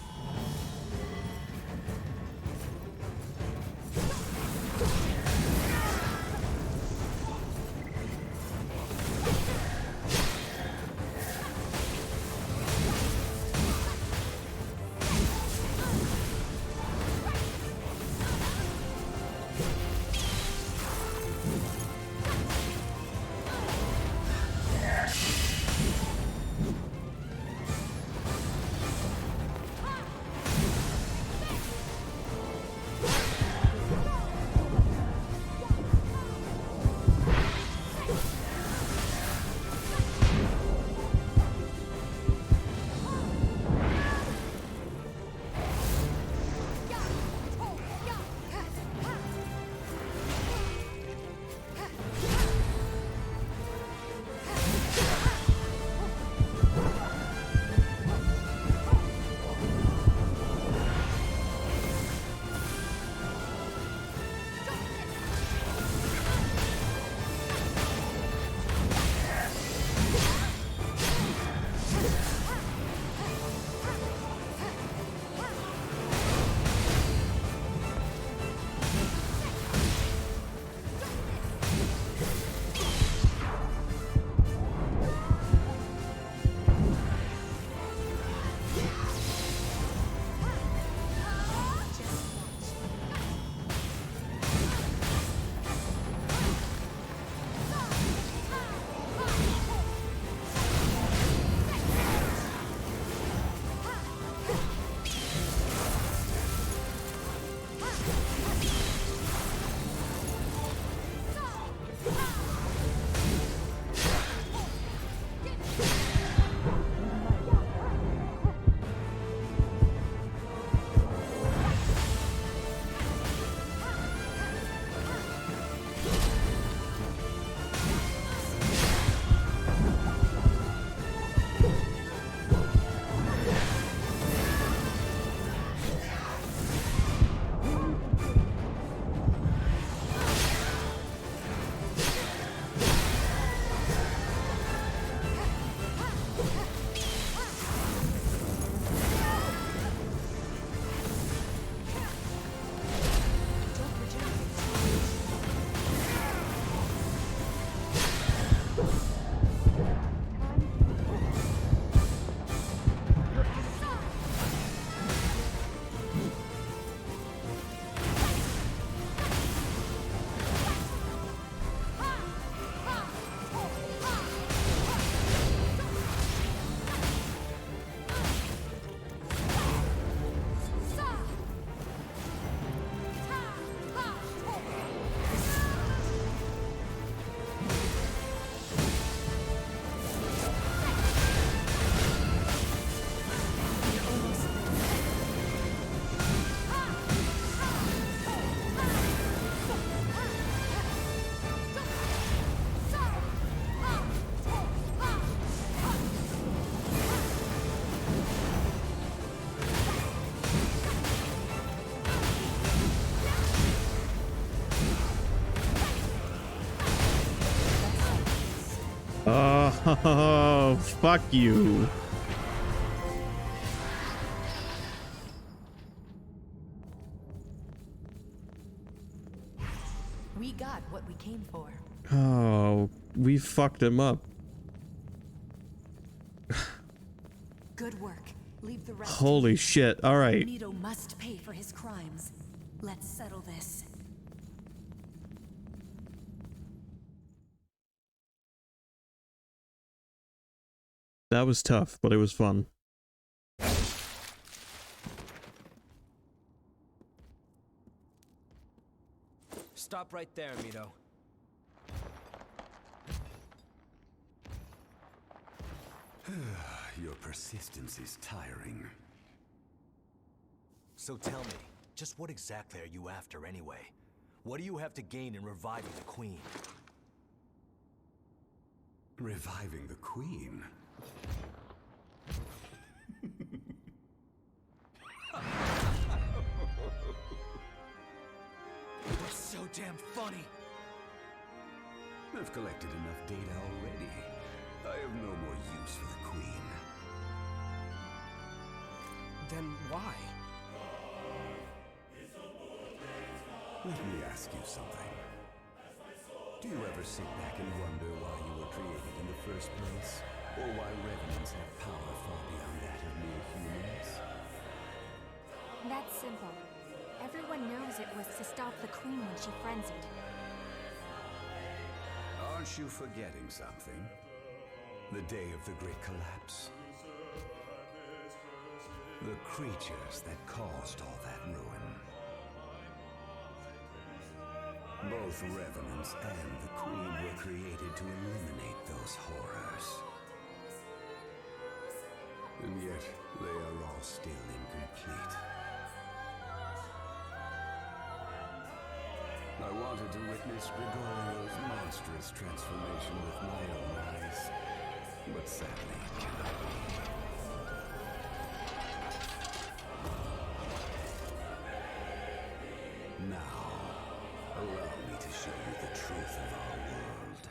Oh, fuck you. We got what we came for. Oh, we fucked him up. Good work. Leave the rest. Holy shit. All right. Nito must pay for his crimes. Let's settle this. That was tough, but it was fun. Stop right there, Mito. Your persistence is tiring. So tell me, just what exactly are you after anyway? What do you have to gain in reviving the Queen? Reviving the Queen? It's so damn funny! I've collected enough data already. I have no more use for the Queen. Then why? Let me ask you something. Do you ever sit back and wonder why you were created in the first place? Or why revenants have power far beyond that of mere humans? That's simple. Everyone knows it was to stop the Queen when she frenzied. Aren't you forgetting something? The day of the Great Collapse? The creatures that caused all that ruin. Both Revenants and the Queen were created to eliminate those horrors. And yet, they are all still incomplete. I wanted to witness Gregorio's monstrous transformation with my own eyes, but sadly it cannot be. Now, allow me to show you the truth of our world.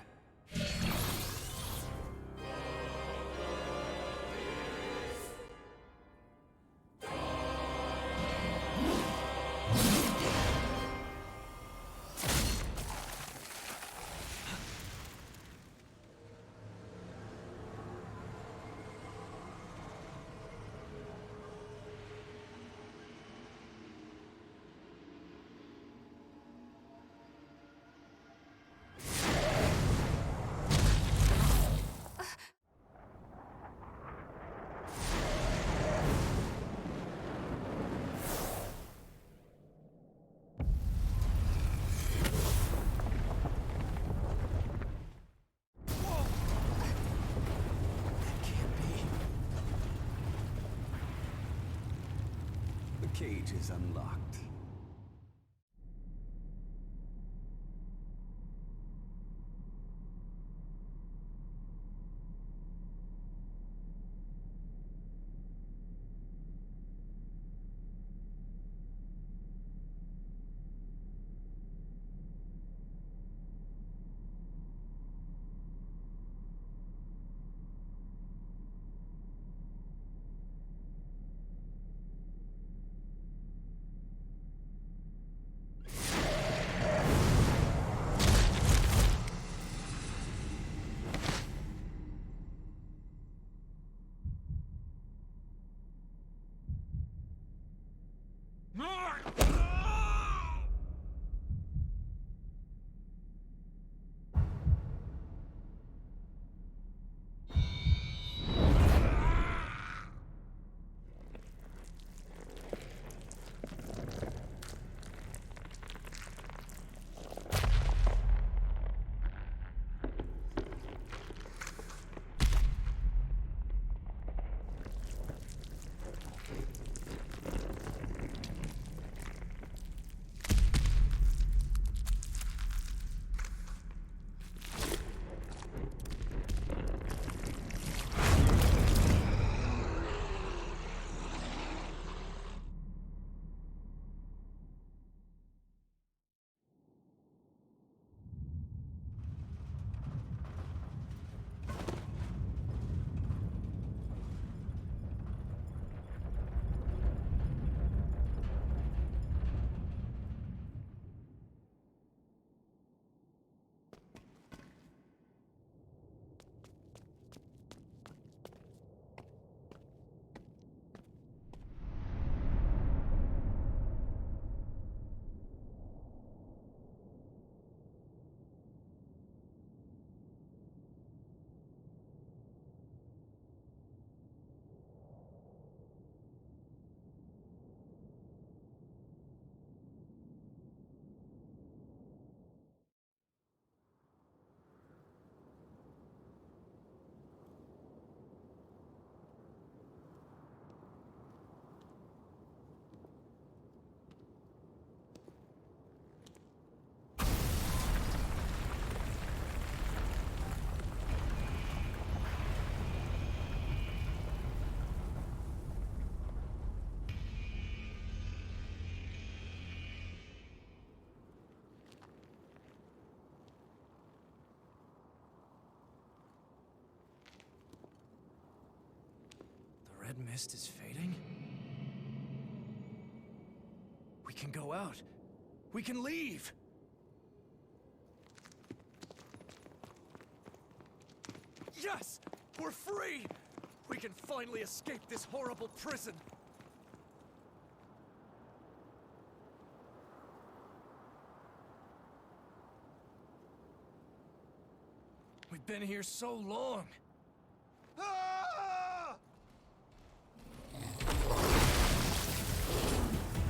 The cage is unlocked. red mist is fading? We can go out. We can leave! Yes! We're free! We can finally escape this horrible prison! We've been here so long! Ah!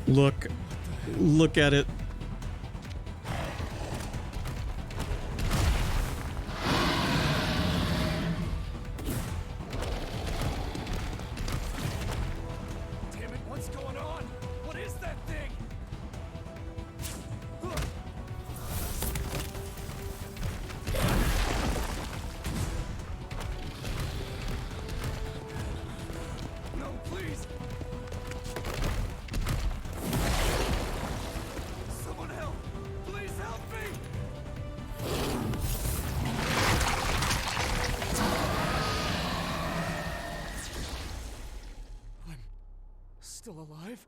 Look at it. Damn it, what's going on? What is that thing? No, please! Someone help! Please help me! I'm still alive?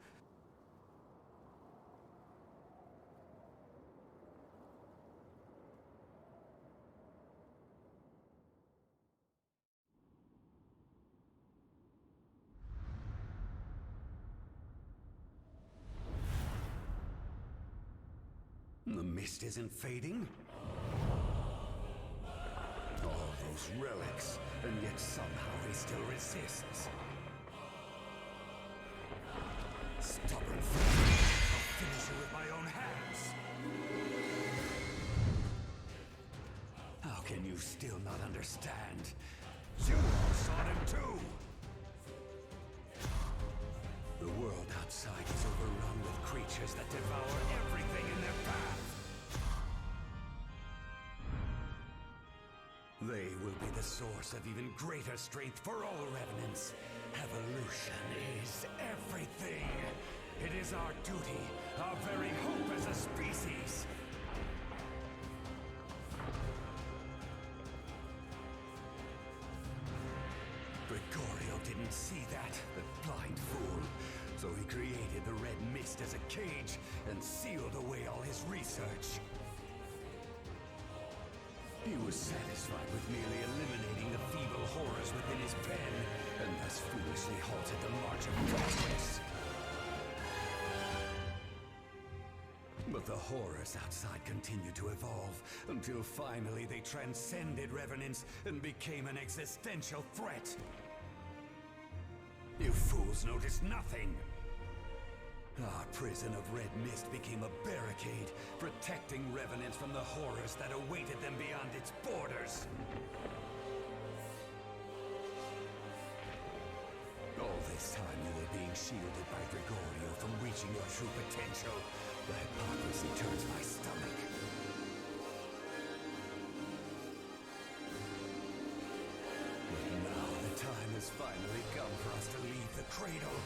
The mist isn't fading? All those relics, and yet somehow he still resists. Stubborn fool. I'll finish you with my own hands. How can you still not understand? You all saw him too! The world outside is overrun with creatures that devour everything in their path. They will be the source of even greater strength for all revenants. Evolution is everything. It is our duty, our very hope as a species. Gregorio didn't see that, the blind fool. So he created the red mist as a cage and sealed away all his research. He was satisfied with merely eliminating the feeble horrors within his pen, and thus foolishly halted the march of progress. But the horrors outside continued to evolve, until finally they transcended revenants and became an existential threat. You fools noticed nothing! Our prison of red mist became a barricade, protecting revenants from the horrors that awaited them beyond its borders. All this time you were being shielded by Gregorio from reaching your true potential. The hypocrisy turns my stomach. But now the time has finally come for us to leave the cradle.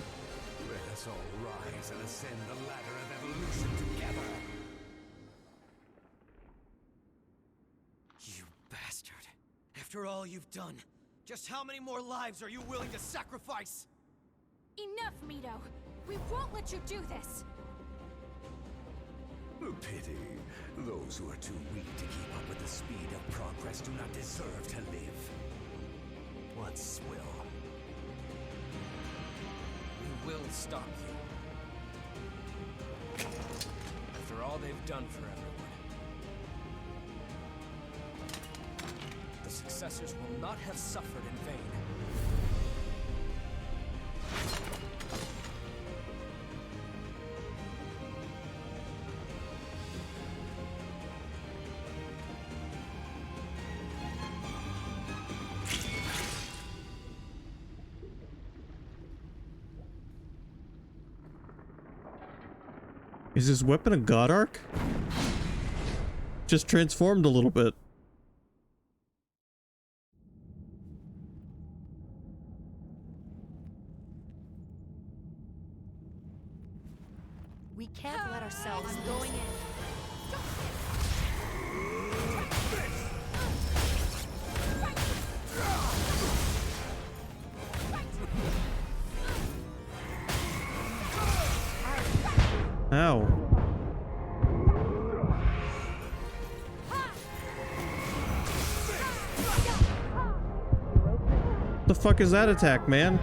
Let us all rise and ascend the ladder of evolution together. You bastard. After all you've done, just how many more lives are you willing to sacrifice? Enough, Mito! We won't let you do this! A pity. Those who are too weak to keep up with the speed of progress do not deserve to live. What swill? We will stop you. After all they've done for everyone. The successors will not have suffered in vain. Is his weapon a god arc? Just transformed a little bit. We can't let ourselves going in. Ow. The fuck is that attack, man?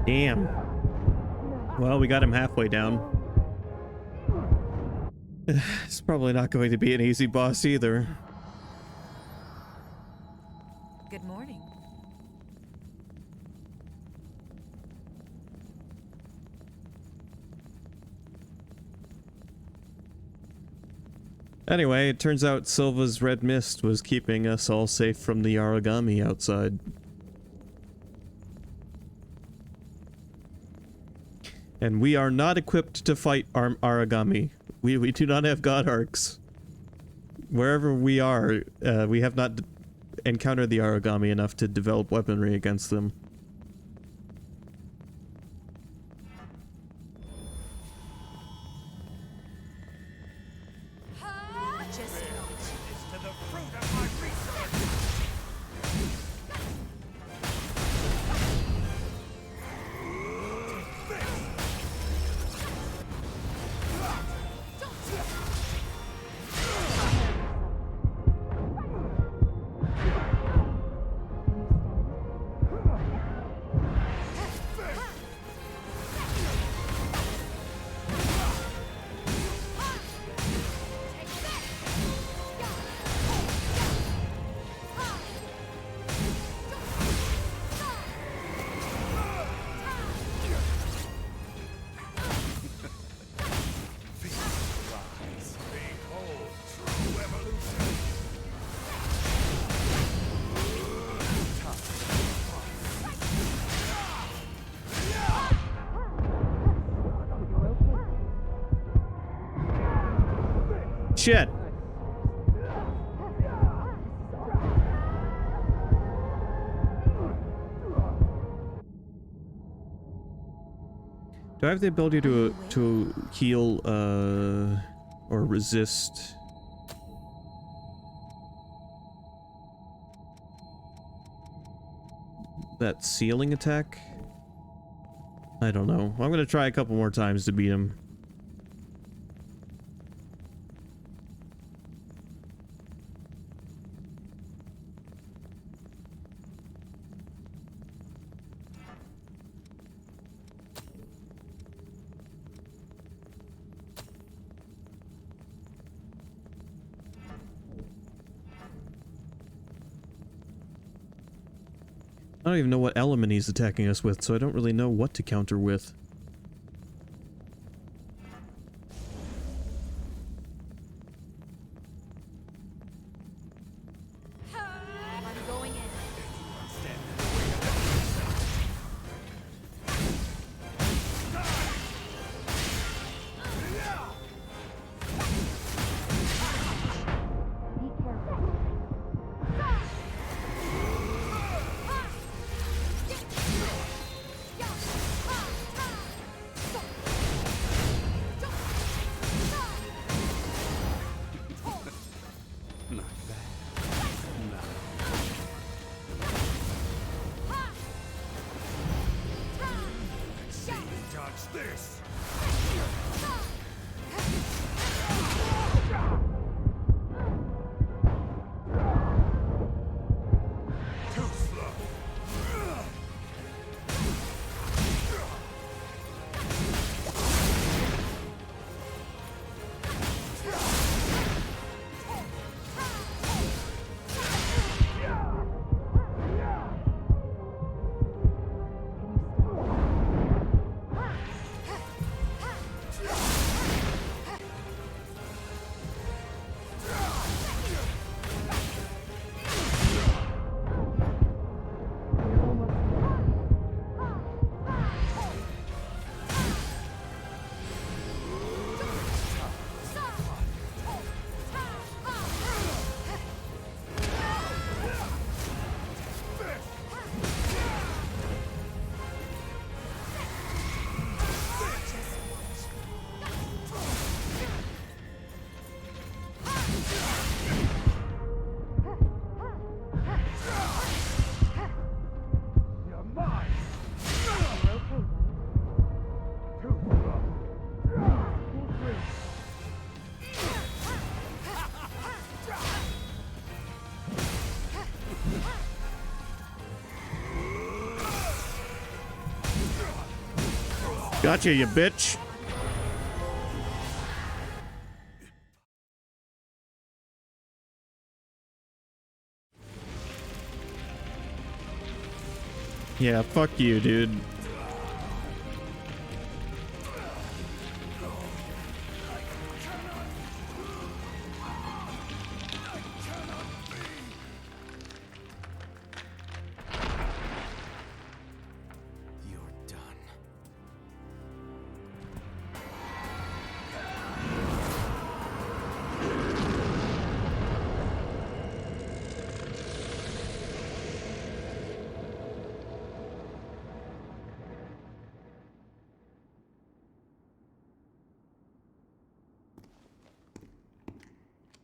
Damn. Well, we got him halfway down. It's probably not going to be an easy boss either. Good morning. Anyway, it turns out Silva's red mist was keeping us all safe from the Aragami outside. And we are not equipped to fight Aragami. We do not have God Arcs. Wherever we are, we have not encountered the Aragami enough to develop weaponry against them. Shit. Do I have the ability to heal or resist that ceiling attack? I don't know. I'm gonna try a couple more times to beat him. I don't even know what element he's attacking us with, so I don't really know what to counter with. I'm going in. You're mine! Gotcha, you bitch. Yeah, fuck you, dude.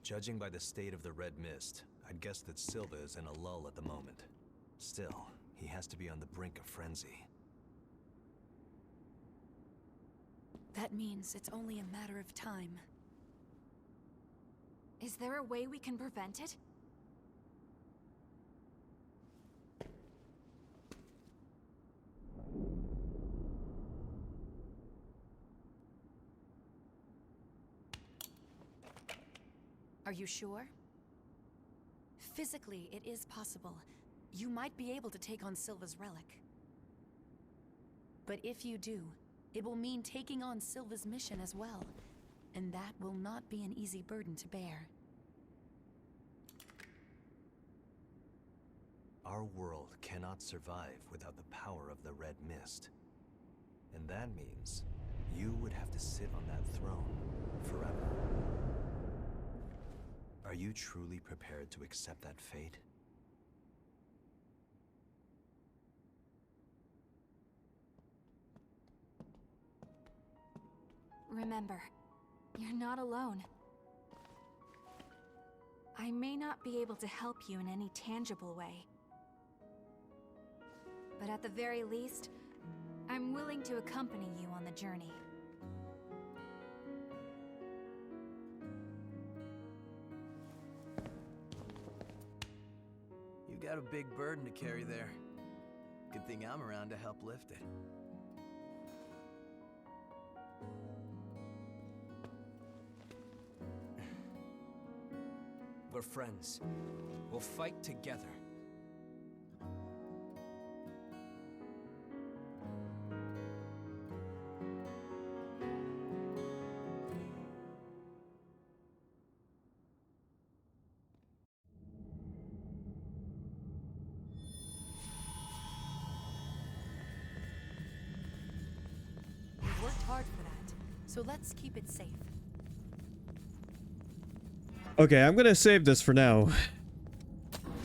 Judging by the state of the Red Mist, I'd guess that Silva is in a lull at the moment. Still, he has to be on the brink of frenzy. That means it's only a matter of time. Is there a way we can prevent it? Are you sure? Physically, it is possible. You might be able to take on Silva's relic. But if you do, it will mean taking on Silva's mission as well. And that will not be an easy burden to bear. Our world cannot survive without the power of the Red Mist. And that means you would have to sit on that throne forever. Are you truly prepared to accept that fate? Remember, you're not alone. I may not be able to help you in any tangible way. But at the very least, I'm willing to accompany you on the journey. You got a big burden to carry there. Good thing I'm around to help lift it. We're friends. We'll fight together. We've worked hard for that, so let's keep it safe. Okay, I'm gonna save this for now.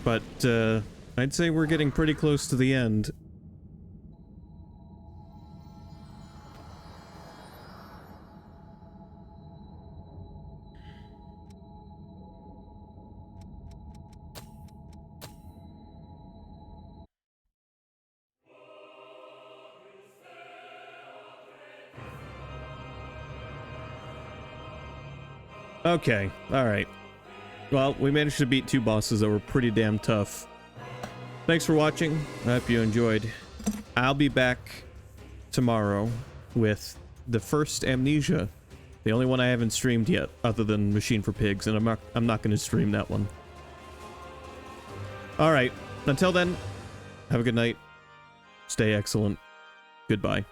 But, I'd say we're getting pretty close to the end. Okay, alright. Well, we managed to beat two bosses that were pretty damn tough. Thanks for watching. I hope you enjoyed. I'll be back tomorrow with the first Amnesia. The only one I haven't streamed yet, other than Machine for Pigs, and I'm not going to stream that one. Alright, until then, have a good night. Stay excellent. Goodbye.